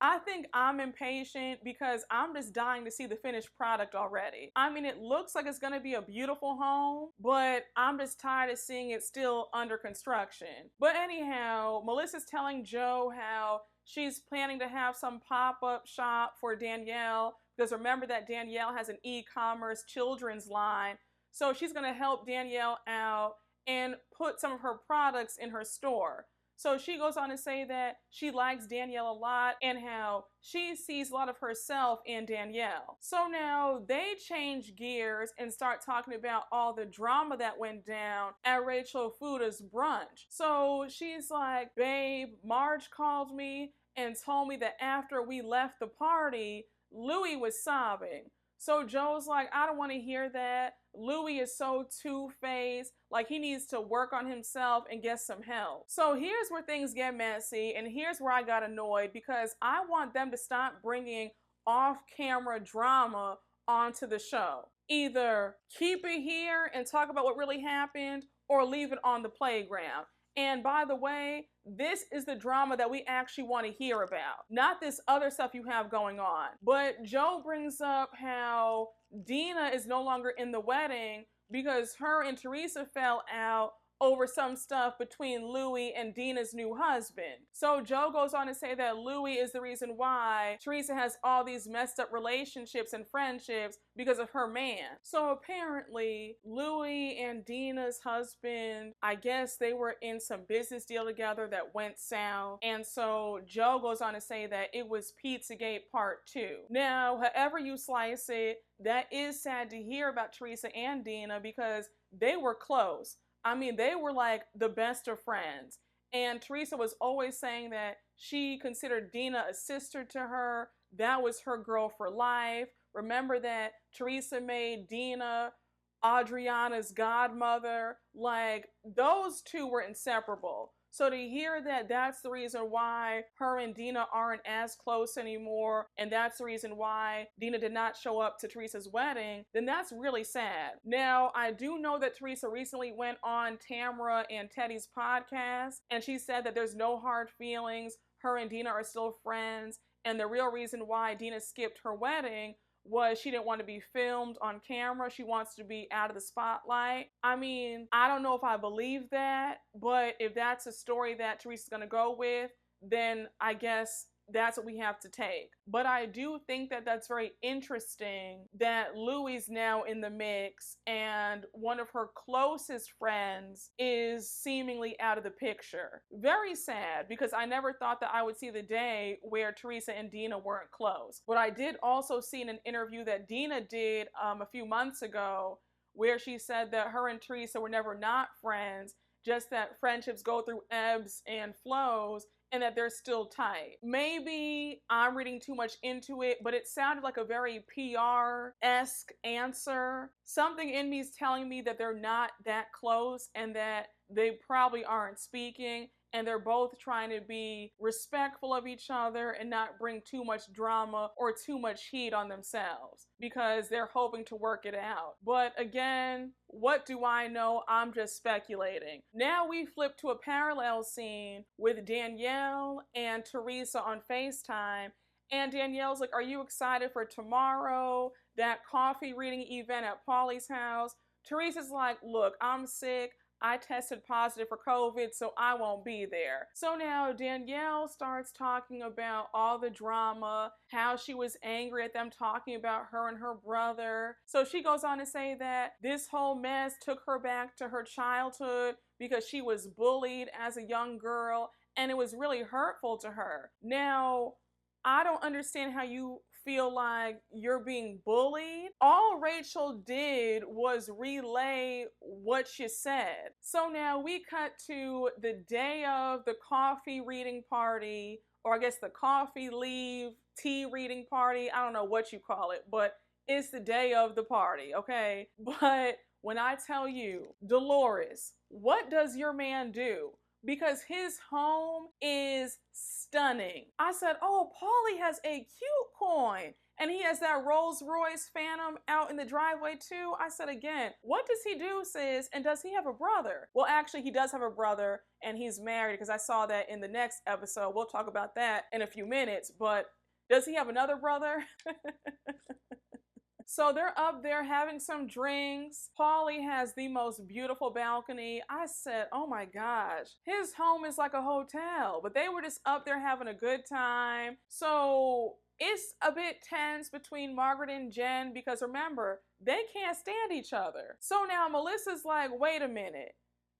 I think I'm impatient because I'm just dying to see the finished product already. I mean, it looks like it's going to be a beautiful home, but I'm just tired of seeing it still under construction. But anyhow, Melissa's telling Joe how she's planning to have some pop-up shop for Danielle, because remember that Danielle has an e-commerce children's line. So she's going to help Danielle out and put some of her products in her store. So she goes on to say that she likes Danielle a lot and how she sees a lot of herself in Danielle. So now they change gears and start talking about all the drama that went down at Rachel Fuda's brunch. So she's like, babe, Marge called me and told me that after we left the party, Louie was sobbing. So Joe's like, I don't want to hear that. Louie is so two-faced, like he needs to work on himself and get some help. So here's where things get messy, and here's where I got annoyed, because I want them to stop bringing off-camera drama onto the show. Either keep it here and talk about what really happened, or leave it on the playground. And by the way, this is the drama that we actually want to hear about, not this other stuff you have going on. But Joe brings up how Dina is no longer in the wedding because her and Teresa fell out over some stuff between Louie and Dina's new husband. So Joe goes on to say that Louie is the reason why Teresa has all these messed up relationships and friendships because of her man. So apparently Louie and Dina's husband, I guess they were in some business deal together that went south. And so Joe goes on to say that it was Pizzagate Part 2. Now, however you slice it, that is sad to hear about Teresa and Dina because they were close. I mean, they were like the best of friends. And Teresa was always saying that she considered Dina a sister to her. That was her girl for life. Remember that Teresa made Dina Adriana's godmother. Like, those two were inseparable. So to hear that that's the reason why her and Dina aren't as close anymore, and that's the reason why Dina did not show up to Teresa's wedding, then that's really sad. Now, I do know that Teresa recently went on Tamra and Teddy's podcast, and she said that there's no hard feelings. Her and Dina are still friends, and the real reason why Dina skipped her wedding was she didn't want to be filmed on camera. She wants to be out of the spotlight. I mean, I don't know if I believe that, but if that's a story that Teresa's going to go with, then I guess that's what we have to take. But I do think that that's very interesting that Louie's now in the mix and one of her closest friends is seemingly out of the picture. Very sad, because I never thought that I would see the day where Teresa and Dina weren't close. But I did also see in an interview that Dina did a few months ago where she said that her and Teresa were never not friends, just that friendships go through ebbs and flows, and that they're still tight. Maybe I'm reading too much into it, but it sounded like a very PR-esque answer. Something in me is telling me that they're not that close and that they probably aren't speaking, and they're both trying to be respectful of each other and not bring too much drama or too much heat on themselves because they're hoping to work it out. But again, what do I know? I'm just speculating. Now we flip to a parallel scene with Danielle and Teresa on FaceTime. And Danielle's like, are you excited for tomorrow? That coffee reading event at Paulie's house? Teresa's like, look, I'm sick. I tested positive for COVID, so I won't be there. So now Danielle starts talking about all the drama, how she was angry at them talking about her and her brother. So she goes on to say that this whole mess took her back to her childhood because she was bullied as a young girl, and it was really hurtful to her. Now, I don't understand how you feel like you're being bullied. All Rachel did was relay what she said. So now we cut to the day of the coffee reading party, or I guess the coffee leave tea reading party. I don't know what you call it, but it's the day of the party, okay? But when I tell you, Dolores, what does your man do? Because his home is stunning. I said, oh, Paulie has a cute coin. And he has that Rolls Royce Phantom out in the driveway too. I said again, what does he do, sis? And does he have a brother? Well, actually, he does have a brother and he's married because I saw that in the next episode. We'll talk about that in a few minutes. But does he have another brother? So they're up there having some drinks. Paulie has the most beautiful balcony. I said, oh my gosh, his home is like a hotel. But they were just up there having a good time. So it's a bit tense between Margaret and Jen because remember, they can't stand each other. So now Melissa's like, wait a minute.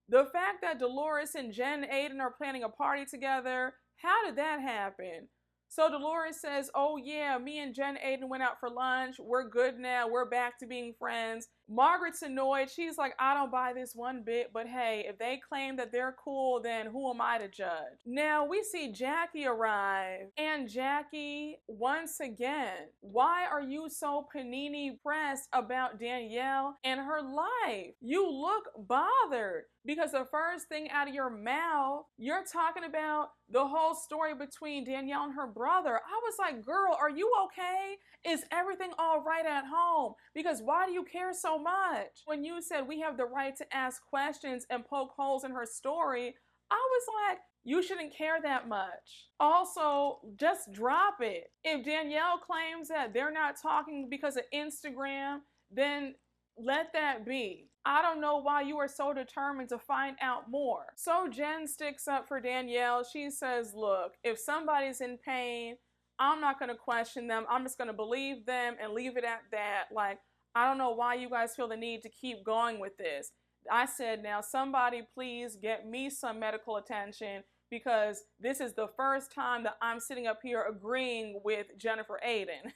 The fact that Dolores and Jen Aiden are planning a party together, how did that happen? So Dolores says, oh yeah, me and Jen Aiden went out for lunch. We're good now. We're back to being friends. Margaret's annoyed. She's like, I don't buy this one bit, but hey, if they claim that they're cool, then who am I to judge? Now we see Jackie arrive, and Jackie, once again, why are you so panini pressed about Danielle and her life? You look bothered because the first thing out of your mouth, you're talking about the whole story between Danielle and her brother. I was like, girl, are you okay? Is everything all right at home? Because why do you care so much? When you said we have the right to ask questions and poke holes in her story, I was like, you shouldn't care that much. Also, just drop it. If Danielle claims that they're not talking because of Instagram, then let that be. I don't know why you are so determined to find out more. So Jen sticks up for Danielle. She says, look, if somebody's in pain, I'm not going to question them. I'm just going to believe them and leave it at that. Like, I don't know why you guys feel the need to keep going with this. I said, now somebody please get me some medical attention because this is the first time that I'm sitting up here agreeing with Jennifer Aiden.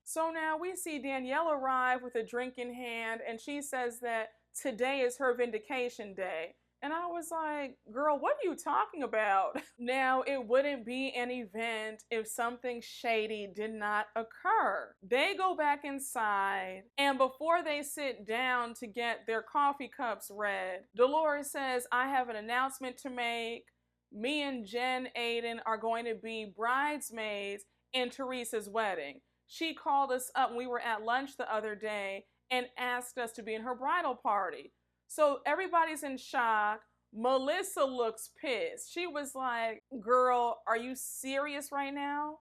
So now we see Danielle arrive with a drink in hand, and she says that today is her vindication day. And I was like, girl, what are you talking about? Now, it wouldn't be an event if something shady did not occur. They go back inside, and before they sit down to get their coffee cups read, Dolores says, I have an announcement to make. Me and Jen Aiden are going to be bridesmaids in Teresa's wedding. She called us up when we were at lunch the other day and asked us to be in her bridal party. So everybody's in shock. Melissa looks pissed. She was like, girl, are you serious right now?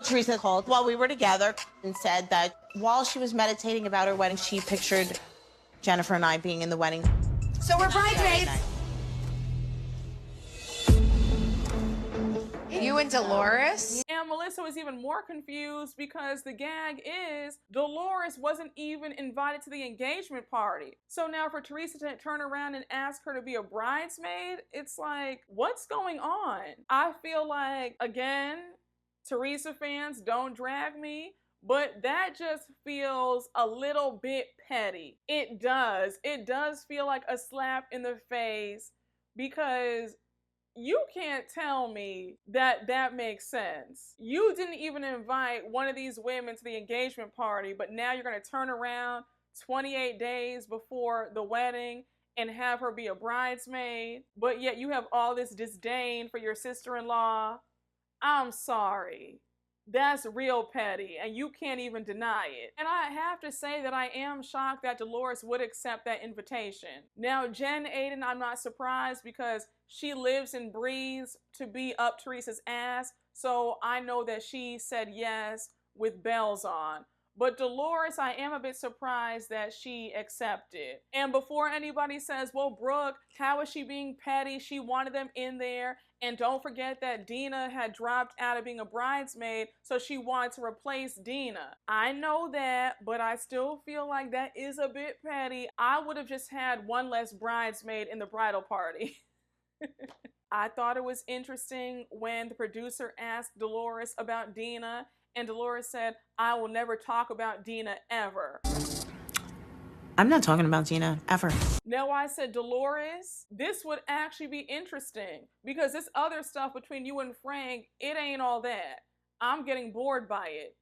Teresa called while we were together and said that while she was meditating about her wedding, she pictured Jennifer and I being in the wedding. So we're bridesmaids. You and Dolores? And Melissa was even more confused because the gag is Dolores wasn't even invited to the engagement party. So now for Teresa to turn around and ask her to be a bridesmaid, it's like, what's going on? I feel like, again, Teresa fans, don't drag me, but that just feels a little bit petty. It does. It does feel like a slap in the face because you can't tell me that that makes sense. You didn't even invite one of these women to the engagement party, but now you're going to turn around 28 days before the wedding and have her be a bridesmaid, but yet you have all this disdain for your sister-in-law. I'm sorry. That's real petty, and you can't even deny it. And I have to say that I am shocked that Dolores would accept that invitation. Now, Jen Aiden, I'm not surprised because she lives and breathes to be up Teresa's ass, so I know that she said yes with bells on. But Dolores, I am a bit surprised that she accepted. And before anybody says, well, Brooke, how is she being petty? She wanted them in there. And don't forget that Dina had dropped out of being a bridesmaid, so she wanted to replace Dina. I know that, but I still feel like that is a bit petty. I would have just had one less bridesmaid in the bridal party. I thought it was interesting when the producer asked Dolores about Dina, and Dolores said, I will never talk about Dina ever. I'm not talking about Dina, ever. Now I said, Dolores, this would actually be interesting because this other stuff between you and Frank, it ain't all that. I'm getting bored by it.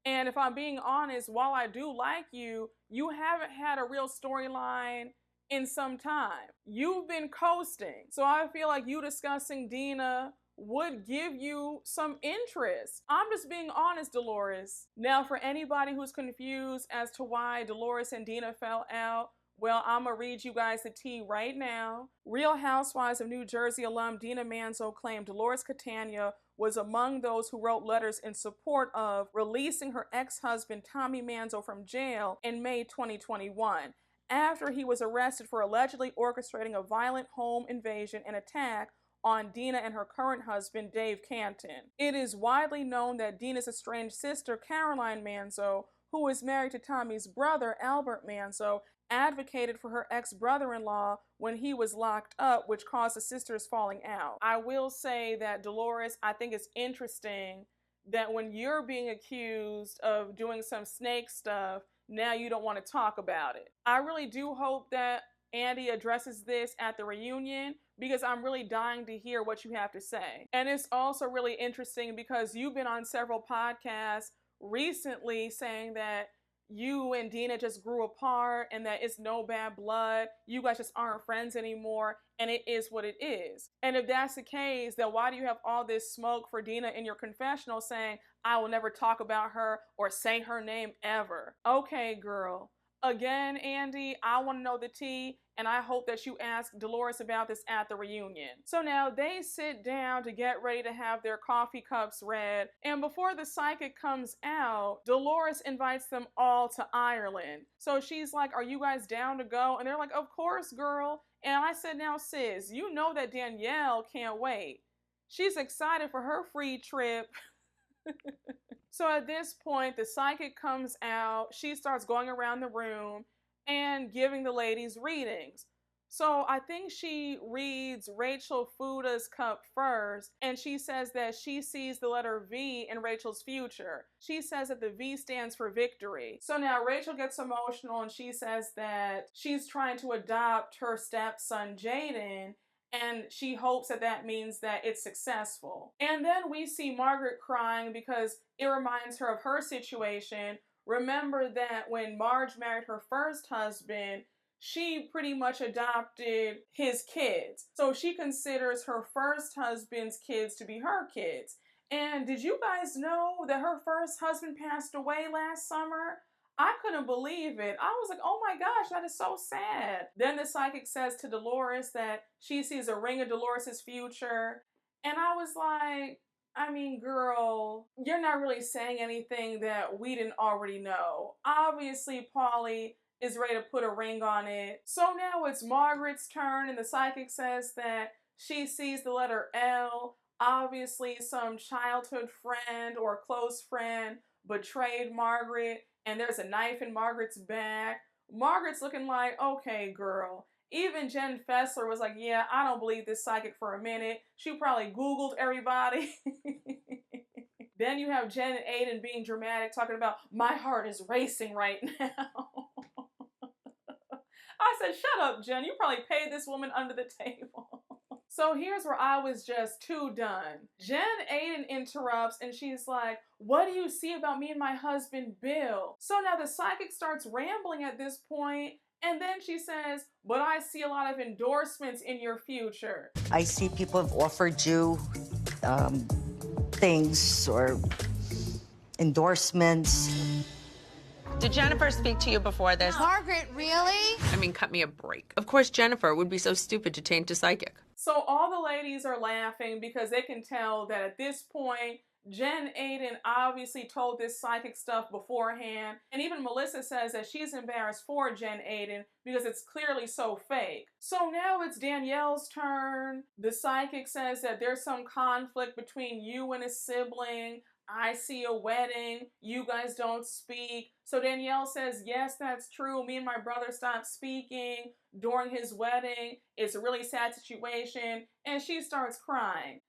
And if I'm being honest, while I do like you, you haven't had a real storyline in some time. You've been coasting. So I feel like you discussing Dina would give you some interest. I'm just being honest, Dolores. Now, for anybody who's confused as to why Dolores and Dina fell out, well, I'm gonna read you guys the tea right now. Real Housewives of New Jersey alum Dina Manzo claimed Dolores Catania was among those who wrote letters in support of releasing her ex-husband Tommy Manzo from jail in May 2021, after he was arrested for allegedly orchestrating a violent home invasion and attack on Dina and her current husband, Dave Canton. It is widely known that Dina's estranged sister, Caroline Manzo, who is married to Tommy's brother, Albert Manzo, advocated for her ex-brother-in-law when he was locked up, which caused the sisters falling out. I will say that, Dolores, I think it's interesting that when you're being accused of doing some snake stuff, now you don't want to talk about it. I really do hope that Andy addresses this at the reunion, because I'm really dying to hear what you have to say. And it's also really interesting because you've been on several podcasts recently saying that you and Dina just grew apart and that it's no bad blood. You guys just aren't friends anymore, and it is what it is. And if that's the case, then why do you have all this smoke for Dina in your confessional saying, I will never talk about her or say her name ever? Okay, girl. Again, Andy, I want to know the tea, and I hope that you ask Dolores about this at the reunion. So now they sit down to get ready to have their coffee cups read, and before the psychic comes out, Dolores invites them all to Ireland. So she's like, are you guys down to go? And they're like, of course, girl. And I said, now sis, you know that Danielle can't wait. She's excited for her free trip. So at this point, the psychic comes out, she starts going around the room and giving the ladies readings. So I think she reads Rachel Fuda's cup first, and she says that she sees the letter V in Rachel's future. She says that the V stands for victory. So now Rachel gets emotional and she says that she's trying to adopt her stepson Jaden, and she hopes that that means that it's successful. And then we see Margaret crying because it reminds her of her situation. Remember that when Marge married her first husband, she pretty much adopted his kids. So she considers her first husband's kids to be her kids. And did you guys know that her first husband passed away last summer? I couldn't believe it. I was like, oh my gosh, that is so sad. Then the psychic says to Dolores that she sees a ring of Dolores' future. And I was like, I mean, girl, you're not really saying anything that we didn't already know. Obviously, Paulie is ready to put a ring on it. So now it's Margaret's turn, and the psychic says that she sees the letter L. Obviously, some childhood friend or close friend betrayed Margaret, and there's a knife in Margaret's back. Margaret's looking like, okay, girl. Even Jen Fessler was like, yeah, I don't believe this psychic for a minute. She probably Googled everybody. Then you have Jen and Aiden being dramatic, talking about, my heart is racing right now. I said, shut up, Jen. You probably paid this woman under the table. So here's where I was just too done. Jen Aiden interrupts and she's like, what do you see about me and my husband, Bill? So now the psychic starts rambling at this point, and then she says, but I see a lot of endorsements in your future. I see people have offered you things or endorsements. Did Jennifer speak to you before this? Margaret, really? I mean, cut me a break. Of course, Jennifer would be so stupid to change to psychic. So all the ladies are laughing because they can tell that at this point, Jen Aiden obviously told this psychic stuff beforehand. And even Melissa says that she's embarrassed for Jen Aiden because it's clearly so fake. So now it's Danielle's turn. The psychic says that there's some conflict between you and a sibling. I see a wedding. You guys don't speak. So Danielle says, yes, that's true. Me and my brother stopped speaking during his wedding. It's a really sad situation. And she starts crying.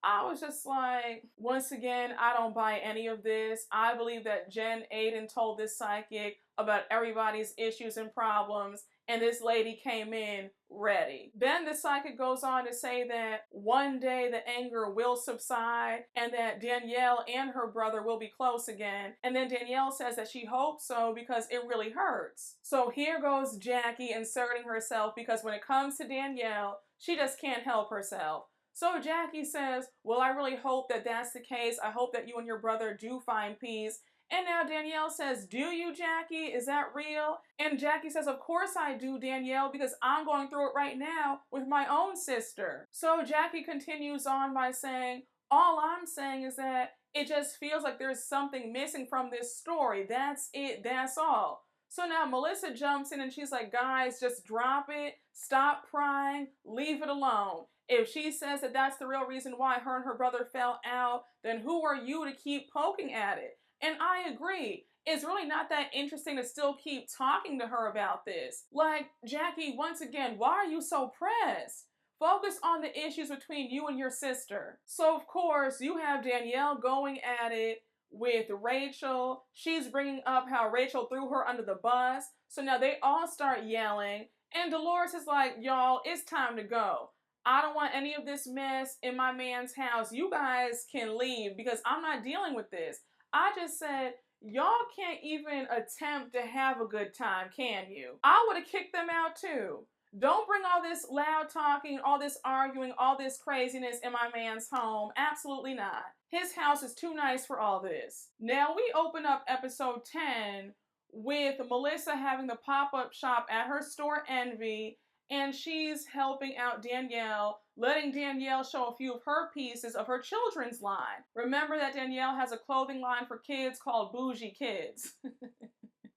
I was just like, once again, I don't buy any of this. I believe that Jen Aiden told this psychic about everybody's issues and problems, and this lady came in ready. Then the psychic goes on to say that one day the anger will subside and that Danielle and her brother will be close again. And then Danielle says that she hopes so because it really hurts. So here goes Jackie inserting herself because when it comes to Danielle, she just can't help herself. So Jackie says, well, I really hope that that's the case. I hope that you and your brother do find peace. And now Danielle says, do you, Jackie? Is that real? And Jackie says, of course I do, Danielle, because I'm going through it right now with my own sister. So Jackie continues on by saying, All I'm saying is that it just feels like there's something missing from this story. That's it. That's all. So now Melissa jumps in and she's like, guys, just drop it. Stop prying. Leave it alone. If she says that that's the real reason why her and her brother fell out, then who are you to keep poking at it? And I agree. It's really not that interesting to still keep talking to her about this. Like, Jackie, once again, why are you so pressed? Focus on the issues between you and your sister. So, of course, you have Danielle going at it with Rachel. She's bringing up how Rachel threw her under the bus. So now they all start yelling. And Dolores is like, y'all, it's time to go. I don't want any of this mess in my man's house. You guys can leave because I'm not dealing with this. I just said, y'all can't even attempt to have a good time, can you? I would have kicked them out too. Don't bring all this loud talking, all this arguing, all this craziness in my man's home. Absolutely not. His house is too nice for all this. Now we open up episode 10 with Melissa having the pop-up shop at her store Envy, and she's helping out Danielle, letting Danielle show a few of her pieces of her children's line. Remember that Danielle has a clothing line for kids called Boujie Kidz.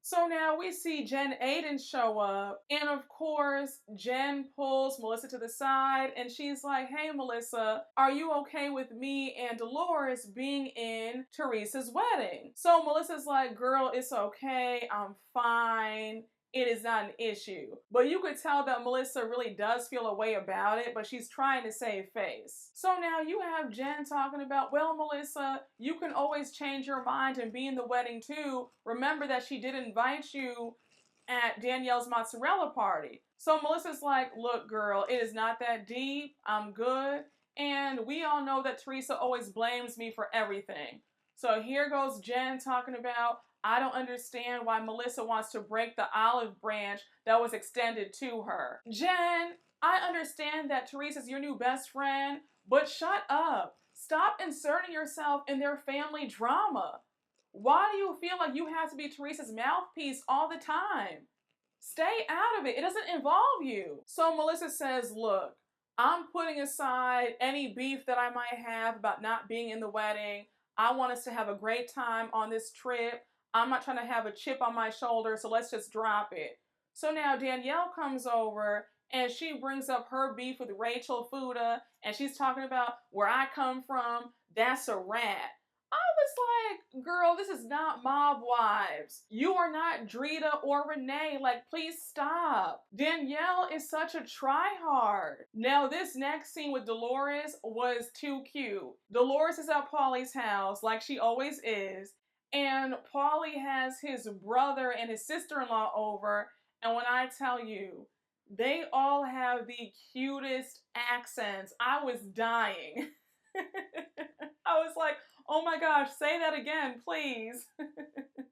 So now we see Jen Aiden show up, and of course, Jen pulls Melissa to the side, and she's like, hey, Melissa, are you okay with me and Dolores being in Teresa's wedding? So Melissa's like, girl, it's okay, I'm fine. It is not an issue. But you could tell that Melissa really does feel a way about it, but she's trying to save face. So now you have Jen talking about, well, Melissa, you can always change your mind and be in the wedding too. Remember that she did invite you at Danielle's mozzarella party. So Melissa's like, look, girl, it is not that deep. I'm good. And we all know that Teresa always blames me for everything. So here goes Jen talking about, I don't understand why Melissa wants to break the olive branch that was extended to her. Jen, I understand that Teresa's your new best friend, but shut up. Stop inserting yourself in their family drama. Why do you feel like you have to be Teresa's mouthpiece all the time? Stay out of it. It doesn't involve you. So Melissa says, look, I'm putting aside any beef that I might have about not being in the wedding. I want us to have a great time on this trip. I'm not trying to have a chip on my shoulder, so let's just drop it. So now Danielle comes over and she brings up her beef with Rachel Fuda, and she's talking about where I come from, that's a rat. I was like, girl, this is not Mob Wives. You are not Drita or Renee. Like, please stop. Danielle is such a tryhard. Now, this next scene with Dolores was too cute. Dolores is at Paulie's house, like she always is. And Paulie has his brother and his sister-in-law over. And when I tell you, they all have the cutest accents. I was dying. I was like, oh my gosh, say that again, please.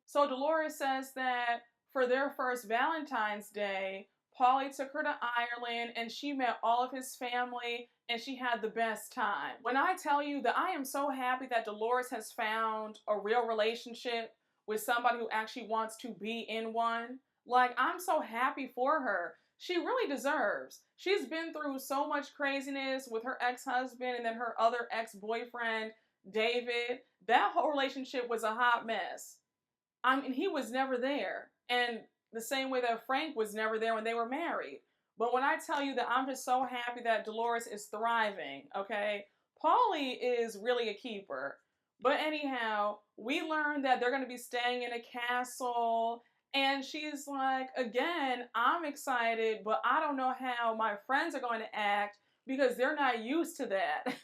So Dolores says that for their first Valentine's Day, Paulie took her to Ireland and she met all of his family and she had the best time. When I tell you that I am so happy that Dolores has found a real relationship with somebody who actually wants to be in one, like, I'm so happy for her. She really deserves. She's been through so much craziness with her ex-husband and then her other ex-boyfriend, David. That whole relationship was a hot mess. I mean, he was never there. And the same way that Frank was never there when they were married. But when I tell you that I'm just so happy that Dolores is thriving, okay? Paulie is really a keeper. But anyhow, we learned that they're going to be staying in a castle. And she's like, again, I'm excited, but I don't know how my friends are going to act because they're not used to that.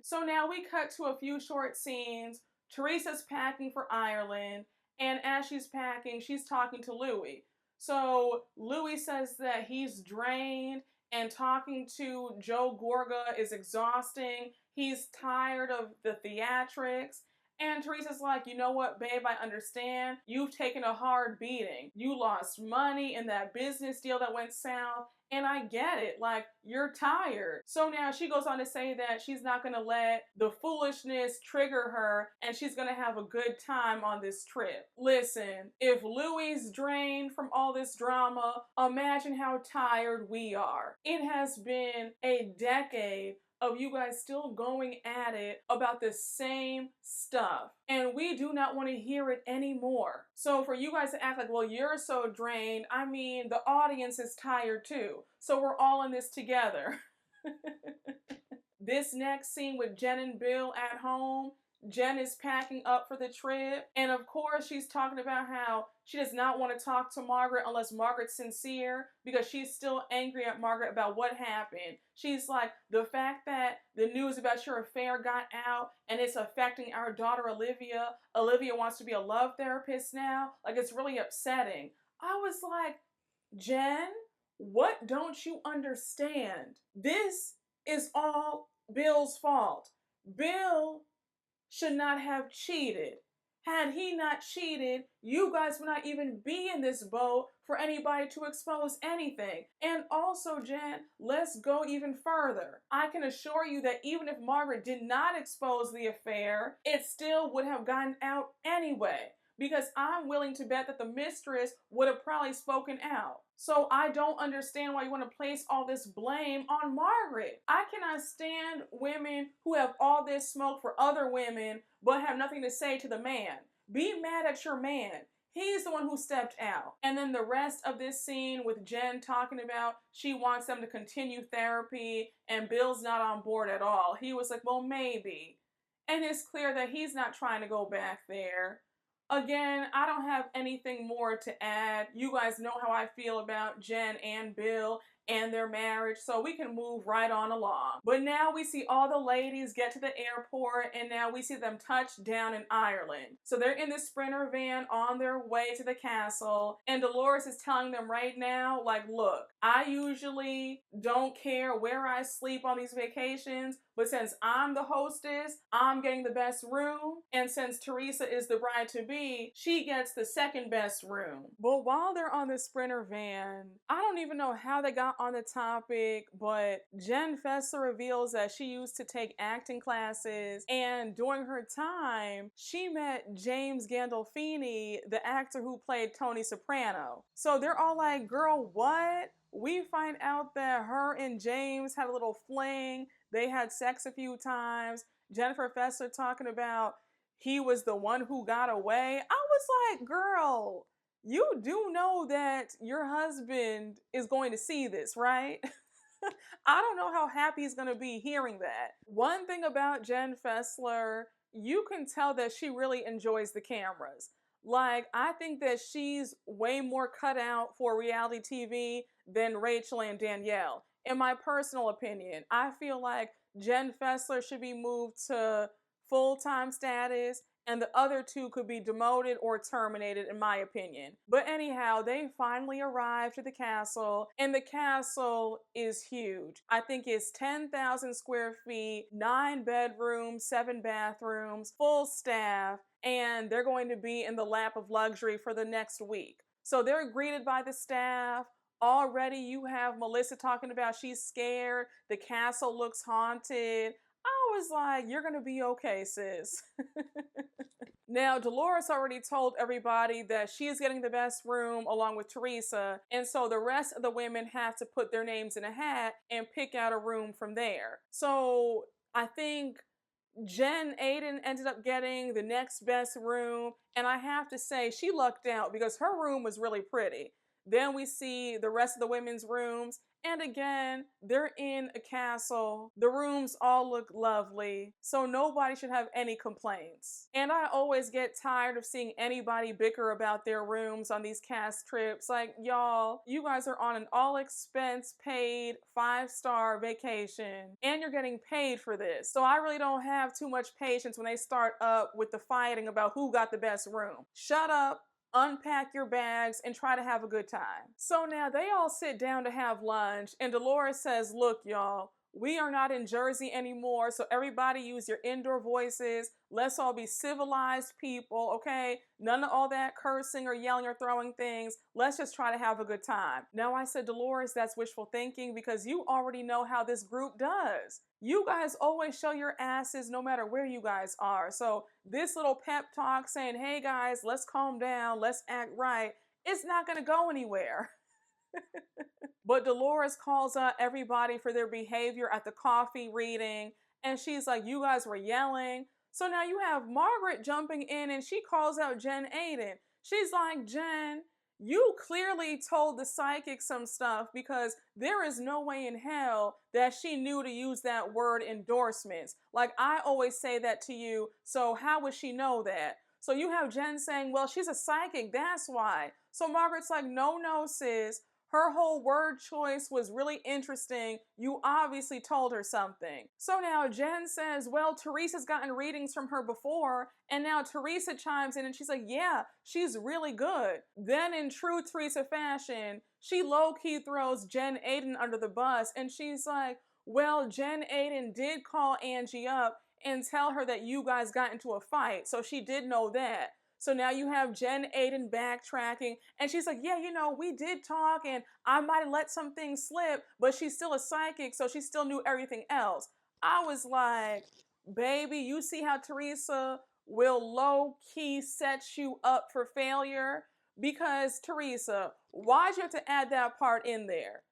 So now we cut to a few short scenes. Teresa's packing for Ireland. And as she's packing, she's talking to Louie. So Louie says that he's drained and talking to Joe Gorga is exhausting. He's tired of the theatrics. And Teresa's like, you know what, babe, I understand. You've taken a hard beating. You lost money in that business deal that went south. And I get it, like, you're tired. So now she goes on to say that she's not gonna let the foolishness trigger her and she's gonna have a good time on this trip. Listen, if Louie's drained from all this drama, imagine how tired we are. It has been a decade of you guys still going at it about the same stuff. And we do not want to hear it anymore. So for you guys to act like, well, you're so drained, I mean, the audience is tired too. So we're all in this together. This next scene with Jen and Bill at home, Jen is packing up for the trip, and of course she's talking about how she does not want to talk to Margaret unless Margaret's sincere, because she's still angry at Margaret about what happened. She's like, the fact that the news about your affair got out and it's affecting our daughter Olivia. Olivia wants to be a love therapist now. Like, it's really upsetting. I was like, Jen, what don't you understand? This is all Bill's fault. Bill should not have cheated. Had he not cheated, you guys would not even be in this boat for anybody to expose anything. And also, Jen, let's go even further. I can assure you that even if Margaret did not expose the affair, it still would have gotten out anyway. Because I'm willing to bet that the mistress would have probably spoken out. So I don't understand why you want to place all this blame on Margaret. I cannot stand women who have all this smoke for other women but have nothing to say to the man. Be mad at your man. He's the one who stepped out. And then the rest of this scene with Jen talking about she wants them to continue therapy and Bill's not on board at all. He was like, well, maybe. And it's clear that he's not trying to go back there. Again, I don't have anything more to add. You guys know how I feel about Jen and Bill and their marriage, so we can move right on along. But now we see all the ladies get to the airport, and now we see them touch down in Ireland. So they're in the Sprinter van on their way to the castle, and Dolores is telling them right now, like, look, I usually don't care where I sleep on these vacations, but since I'm the hostess, I'm getting the best room. And since Teresa is the bride-to-be, she gets the second best room. But while they're on the Sprinter van, I don't even know how they got on the topic, but Jen Fessler reveals that she used to take acting classes, and during her time, she met James Gandolfini, the actor who played Tony Soprano. So they're all like, girl, what? We find out that her and James had a little fling. They had sex a few times. Jennifer Fessler talking about he was the one who got away. I was like, girl, you do know that your husband is going to see this, right? I don't know how happy he's going to be hearing that. One thing about Jen Fessler, you can tell that she really enjoys the cameras. Like, I think that she's way more cut out for reality TV than Rachel and Danielle. In my personal opinion, I feel like Jen Fessler should be moved to full-time status, and the other two could be demoted or terminated, in my opinion. But anyhow, they finally arrived at the castle, and the castle is huge. I think it's 10,000 square feet, 9 bedrooms, 7 bathrooms, full staff, and they're going to be in the lap of luxury for the next week. So they're greeted by the staff. Already you have Melissa talking about she's scared, the castle looks haunted. I was like, you're gonna be okay, sis. Now, Dolores already told everybody that she's getting the best room along with Teresa, and so the rest of the women have to put their names in a hat and pick out a room from there. So I think Jen Aiden ended up getting the next best room, and I have to say she lucked out because her room was really pretty. Then we see the rest of the women's rooms, and again, they're in a castle. The rooms all look lovely, so nobody should have any complaints. And I always get tired of seeing anybody bicker about their rooms on these cast trips. Like, y'all, you guys are on an all-expense paid 5-star vacation, and you're getting paid for this. So I really don't have too much patience when they start up with the fighting about who got the best room. Shut up, unpack your bags, and try to have a good time. So now they all sit down to have lunch, and Dolores says, look, y'all, we are not in Jersey anymore, so everybody use your indoor voices. Let's all be civilized people, okay? None of all that cursing or yelling or throwing things. Let's just try to have a good time. Now, I said, Dolores, that's wishful thinking because you already know how this group does. You guys always show your asses no matter where you guys are. So this little pep talk saying, hey guys, let's calm down, let's act right, it's not gonna go anywhere. But Dolores calls out everybody for their behavior at the coffee reading, and she's like, you guys were yelling. So now you have Margaret jumping in, and she calls out Jen Aiden. She's like, Jen, you clearly told the psychic some stuff, because there is no way in hell that she knew to use that word endorsements. Like, I always say that to you, so how would she know that? So you have Jen saying, well, she's a psychic, that's why. So Margaret's like, no, sis. Her whole word choice was really interesting. You obviously told her something. So now Jen says, well, Teresa's gotten readings from her before, and now Teresa chimes in and she's like, yeah, she's really good. Then in true Teresa fashion, she low-key throws Jen Aiden under the bus, and she's like, well, Jen Aiden did call Angie up and tell her that you guys got into a fight, so she did know that. So now you have Jen Aiden backtracking, and she's like, yeah, we did talk, and I might have let some things slip, but she's still a psychic, so she still knew everything else. I was like, baby, you see how Teresa will low-key set you up for failure? Because, Teresa, why'd you have to add that part in there?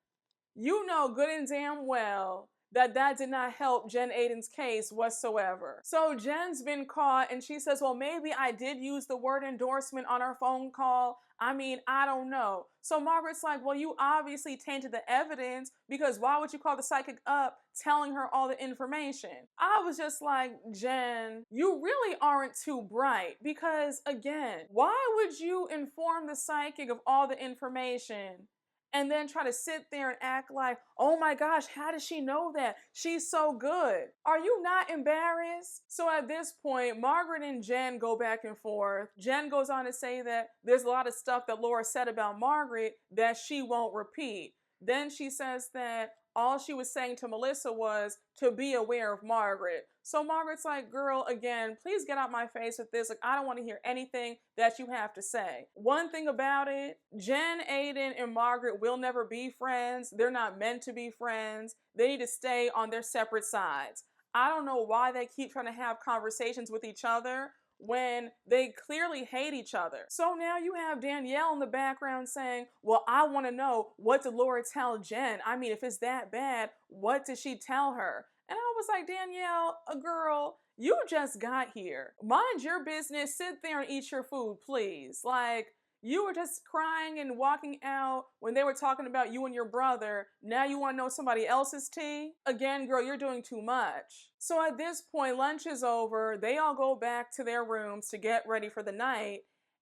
You know good and damn well that did not help Jen Aiden's case whatsoever. So Jen's been caught, and she says, well, maybe I did use the word endorsement on our phone call. I mean, I don't know. So Margaret's like, well, you obviously tainted the evidence, because why would you call the psychic up telling her all the information? I was just like, Jen, you really aren't too bright, because again, why would you inform the psychic of all the information and then try to sit there and act like, oh my gosh, how does she know that? She's so good. Are you not embarrassed? So at this point, Margaret and Jen go back and forth. Jen goes on to say that there's a lot of stuff that Laura said about Margaret that she won't repeat. Then she says that all she was saying to Melissa was to be aware of Margaret. So Margaret's like, girl, again, please get out my face with this. Like, I don't want to hear anything that you have to say. One thing about it, Jen, Aiden, and Margaret will never be friends. They're not meant to be friends. They need to stay on their separate sides. I don't know why they keep trying to have conversations with each other when they clearly hate each other. So now you have Danielle in the background saying, well, I want to know, what did Laura tell Jen? I mean, if it's that bad, what did she tell her? And I was like, Danielle, a girl, you just got here. Mind your business, sit there and eat your food, please. Like, you were just crying and walking out when they were talking about you and your brother. Now you want to know somebody else's tea? Again, girl, you're doing too much. So at this point, lunch is over. They all go back to their rooms to get ready for the night.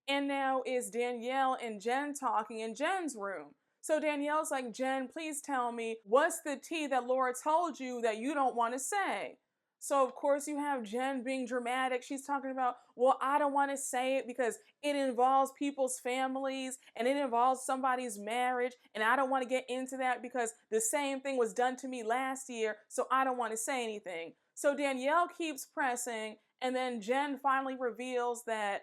And now it's Danielle and Jen talking in Jen's room. So Danielle's like, Jen, please tell me, what's the tea that Laura told you that you don't want to say? So, of course, you have Jen being dramatic. She's talking about, well, I don't want to say it because it involves people's families and it involves somebody's marriage. And I don't want to get into that because the same thing was done to me last year. So I don't want to say anything. So Danielle keeps pressing. And then Jen finally reveals that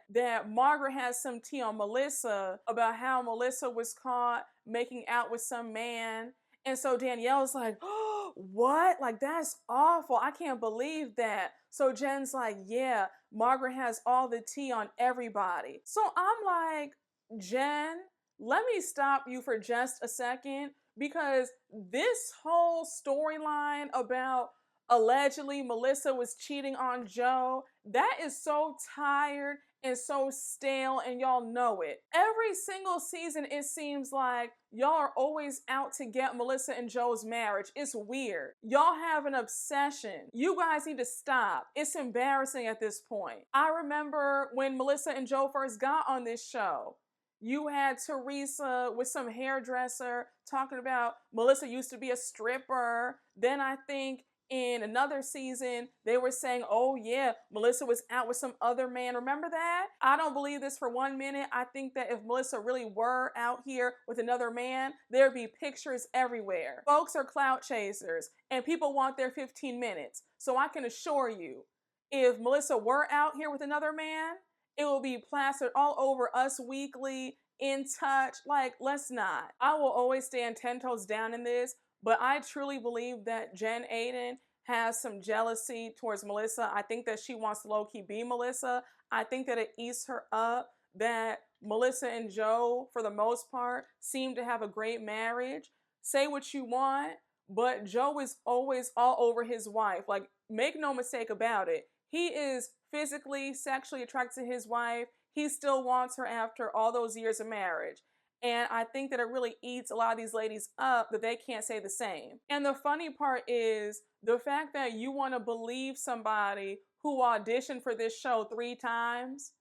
Margaret has some tea on Melissa about how Melissa was caught making out with some man. And so Danielle's like, oh, what? Like, that's awful. I can't believe that. So Jen's like, yeah, Margaret has all the tea on everybody. So I'm like, Jen, let me stop you for just a second, because this whole storyline about allegedly Melissa was cheating on Joe, that is so tired and so stale, and y'all know it. Every single season, it seems like y'all are always out to get Melissa and Joe's marriage. It's weird. Y'all have an obsession. You guys need to stop. It's embarrassing at this point. I remember when Melissa and Joe first got on this show, you had Teresa with some hairdresser talking about Melissa used to be a stripper. Then I think in another season, they were saying, oh yeah, Melissa was out with some other man. Remember that? I don't believe this for 1 minute. I think that if Melissa really were out here with another man, there'd be pictures everywhere. Folks are clout chasers and people want their 15 minutes. So I can assure you, if Melissa were out here with another man, it will be plastered all over Us Weekly, In Touch. Like, let's not. I will always stand 10 toes down in this. But I truly believe that Jen Aiden has some jealousy towards Melissa. I think that she wants to low-key be Melissa. I think that it eats her up that Melissa and Joe, for the most part, seem to have a great marriage. Say what you want, but Joe is always all over his wife. Like, make no mistake about it. He is physically, sexually attracted to his wife. He still wants her after all those years of marriage. And I think that it really eats a lot of these ladies up that they can't say the same. And the funny part is the fact that you want to believe somebody who auditioned for this show 3 times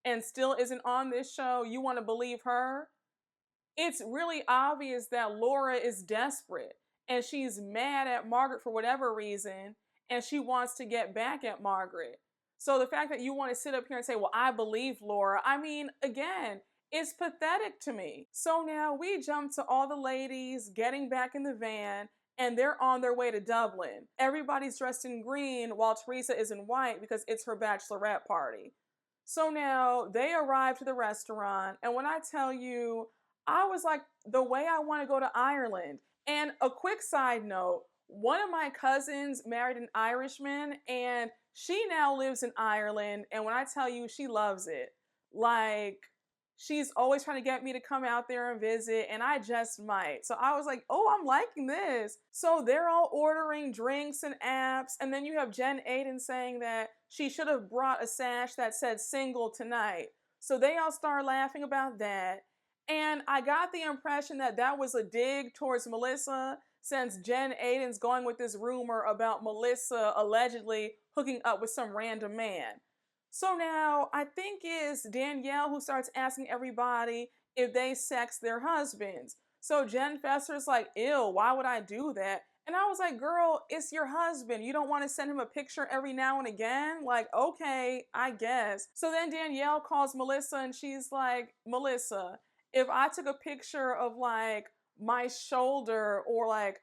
and still isn't on this show, you want to believe her. It's really obvious that Laura is desperate and she's mad at Margaret for whatever reason, and she wants to get back at Margaret. So the fact that you want to sit up here and say, well, I believe Laura, I mean, again, it's pathetic to me. So now we jump to all the ladies getting back in the van, and they're on their way to Dublin. Everybody's dressed in green while Teresa is in white because it's her bachelorette party. So now they arrive to the restaurant, and when I tell you, I was like, the way I want to go to Ireland. And a quick side note, one of my cousins married an Irishman, and she now lives in Ireland, and when I tell you, she loves it. Like, she's always trying to get me to come out there and visit, and I just might. So I was like, oh, I'm liking this. So they're all ordering drinks and apps, and then you have Jen Aiden saying that she should have brought a sash that said single tonight. So they all start laughing about that. And I got the impression that that was a dig towards Melissa, since Jen Aiden's going with this rumor about Melissa allegedly hooking up with some random man. So now I think it's Danielle who starts asking everybody if they sex their husbands. So Jen Fesser's like, ew, why would I do that? And I was like, girl, it's your husband. You don't want to send him a picture every now and again? Like, okay, I guess. So then Danielle calls Melissa and she's like, Melissa, if I took a picture of like my shoulder or like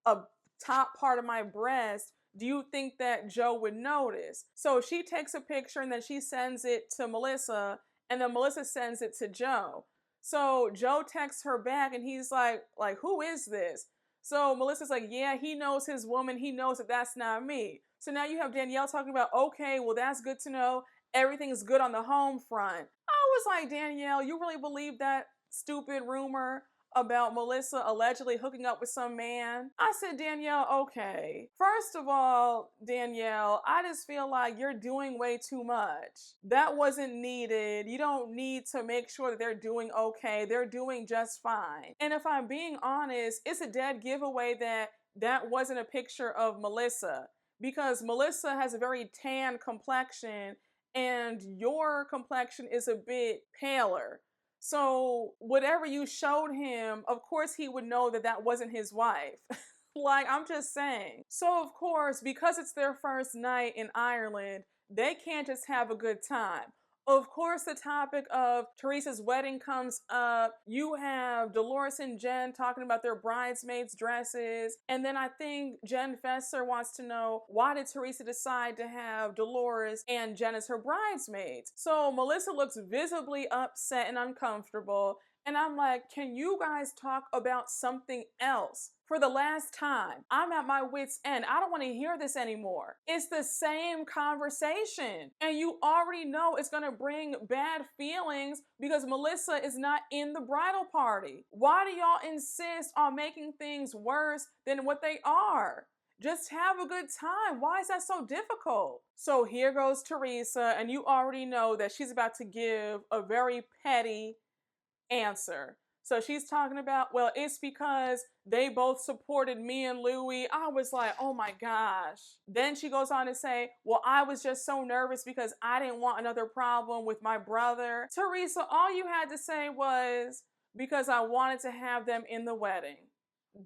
a top part of my breast, do you think that Joe would notice? So she takes a picture and then she sends it to Melissa, and then Melissa sends it to Joe. So Joe texts her back and he's like, who is this? So Melissa's like, yeah, he knows his woman. He knows that that's not me. So now you have Danielle talking about, okay, well, that's good to know. Everything's good on the home front. I was like, Danielle, you really believe that stupid rumor about Melissa allegedly hooking up with some man? I said, Danielle, okay. First of all, Danielle, I just feel like you're doing way too much. That wasn't needed. You don't need to make sure that they're doing okay. They're doing just fine. And if I'm being honest, it's a dead giveaway that that wasn't a picture of Melissa, because Melissa has a very tan complexion and your complexion is a bit paler. So whatever you showed him, of course he would know that that wasn't his wife. Like, I'm just saying. So of course, because it's their first night in Ireland, they can't just have a good time. Of course, the topic of Teresa's wedding comes up. You have Dolores and Jen talking about their bridesmaids' dresses. And then I think Jen Fesser wants to know, why did Teresa decide to have Dolores and Jen as her bridesmaids? So Melissa looks visibly upset and uncomfortable. And I'm like, can you guys talk about something else? For the last time, I'm at my wit's end. I don't want to hear this anymore. It's the same conversation. And you already know it's going to bring bad feelings because Melissa is not in the bridal party. Why do y'all insist on making things worse than what they are? Just have a good time. Why is that so difficult? So here goes Teresa, and you already know that she's about to give a very petty answer. So she's talking about, well, it's because they both supported me and Louie. I was like, oh my gosh. Then she goes on to say, well, I was just so nervous because I didn't want another problem with my brother. Teresa, all you had to say was, because I wanted to have them in the wedding.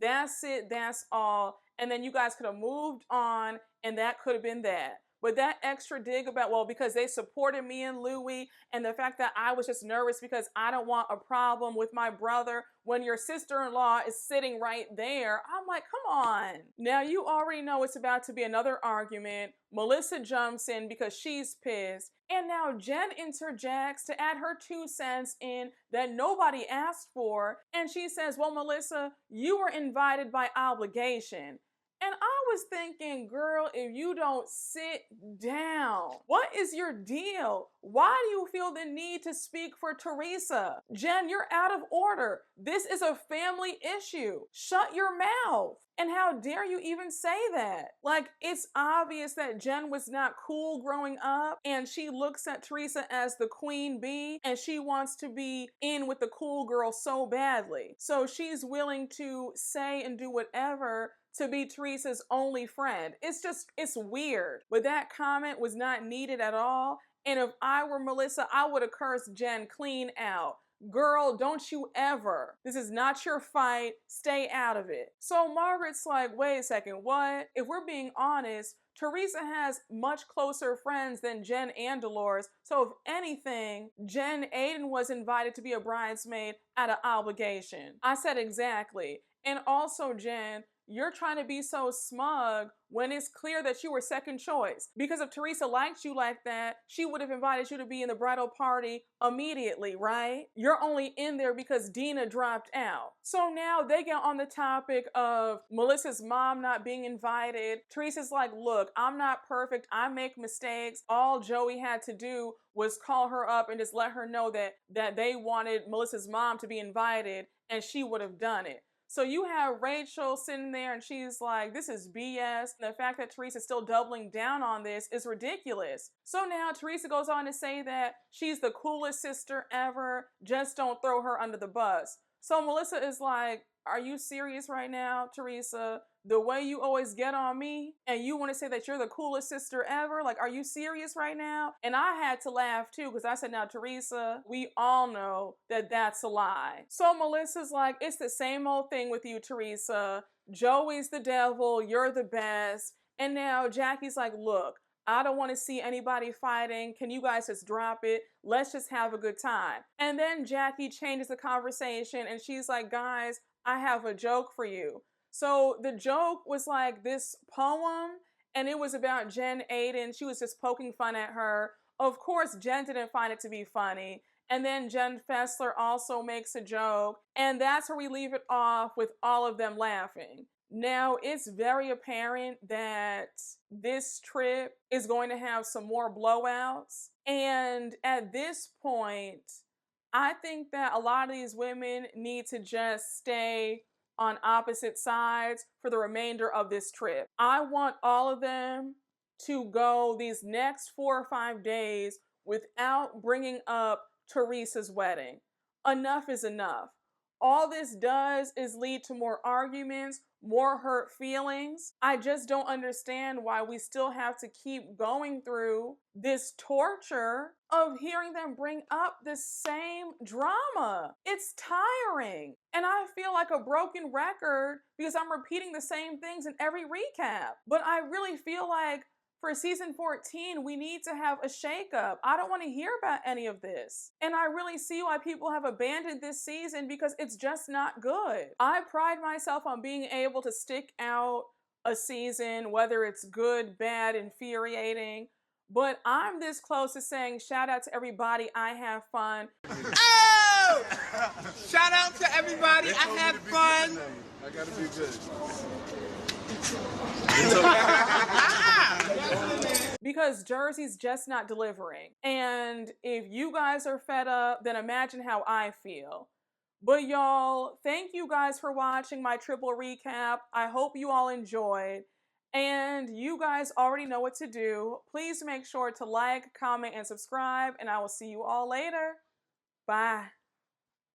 That's it. That's all. And then you guys could have moved on, and that could have been that. But that extra dig about, well, because they supported me and Louie, and the fact that I was just nervous because I don't want a problem with my brother when your sister-in-law is sitting right there. I'm like, come on. Now you already know it's about to be another argument. Melissa jumps in because she's pissed. And now Jen interjects to add her 2 cents in that nobody asked for. And she says, well, Melissa, you were invited by obligation. And I was thinking, girl, if you don't sit down, what is your deal? Why do you feel the need to speak for Teresa? Jen, you're out of order. This is a family issue. Shut your mouth. And how dare you even say that? Like, it's obvious that Jen was not cool growing up, and she looks at Teresa as the queen bee, and she wants to be in with the cool girl so badly. So she's willing to say and do whatever to be Teresa's only friend. It's weird. But that comment was not needed at all. And if I were Melissa, I would have cursed Jen clean out. Girl, don't you ever. This is not your fight. Stay out of it. So Margaret's like, wait a second, what? If we're being honest, Teresa has much closer friends than Jen and Dolores. So if anything, Jen Aiden was invited to be a bridesmaid out of obligation. I said exactly. And also, Jen, you're trying to be so smug when it's clear that you were second choice. Because if Teresa liked you like that, she would have invited you to be in the bridal party immediately, right? You're only in there because Dina dropped out. So now they get on the topic of Melissa's mom not being invited. Teresa's like, look, I'm not perfect. I make mistakes. All Joey had to do was call her up and just let her know that they wanted Melissa's mom to be invited, and she would have done it. So you have Rachel sitting there and she's like, this is BS. The fact that Teresa's still doubling down on this is ridiculous. So now Teresa goes on to say that she's the coolest sister ever. Just don't throw her under the bus. So Melissa is like, are you serious right now, Teresa? The way you always get on me and you want to say that you're the coolest sister ever? Like, are you serious right now? And I had to laugh too because I said, now, Teresa, we all know that that's a lie. So Melissa's like, it's the same old thing with you, Teresa. Joey's the devil. You're the best. And now Jackie's like, look, I don't want to see anybody fighting. Can you guys just drop it? Let's just have a good time. And then Jackie changes the conversation and she's like, guys, I have a joke for you. So the joke was like this poem, and it was about Jen Aiden. She was just poking fun at her. Of course, Jen didn't find it to be funny. And then Jen Fessler also makes a joke, and that's where we leave it off with all of them laughing. Now, it's very apparent that this trip is going to have some more blowouts. And at this point, I think that a lot of these women need to just stay on opposite sides for the remainder of this trip. I want all of them to go these next 4 or 5 days without bringing up Teresa's wedding. Enough is enough. All this does is lead to more arguments, more hurt feelings. I just don't understand why we still have to keep going through this torture of hearing them bring up the same drama. It's tiring. And I feel like a broken record because I'm repeating the same things in every recap. But I really feel like for season 14, we need to have a shakeup. I don't want to hear about any of this. And I really see why people have abandoned this season because it's just not good. I pride myself on being able to stick out a season, whether it's good, bad, infuriating. But I'm this close to saying shout out to everybody. I have fun. Oh! Shout out to everybody. I had fun. I gotta be good. Because Jersey's just not delivering. And if you guys are fed up, then imagine how I feel. But y'all, thank you guys for watching my triple recap. I hope you all enjoyed. And you guys already know what to do. Please make sure to like, comment, and subscribe. And I will see you all later. Bye.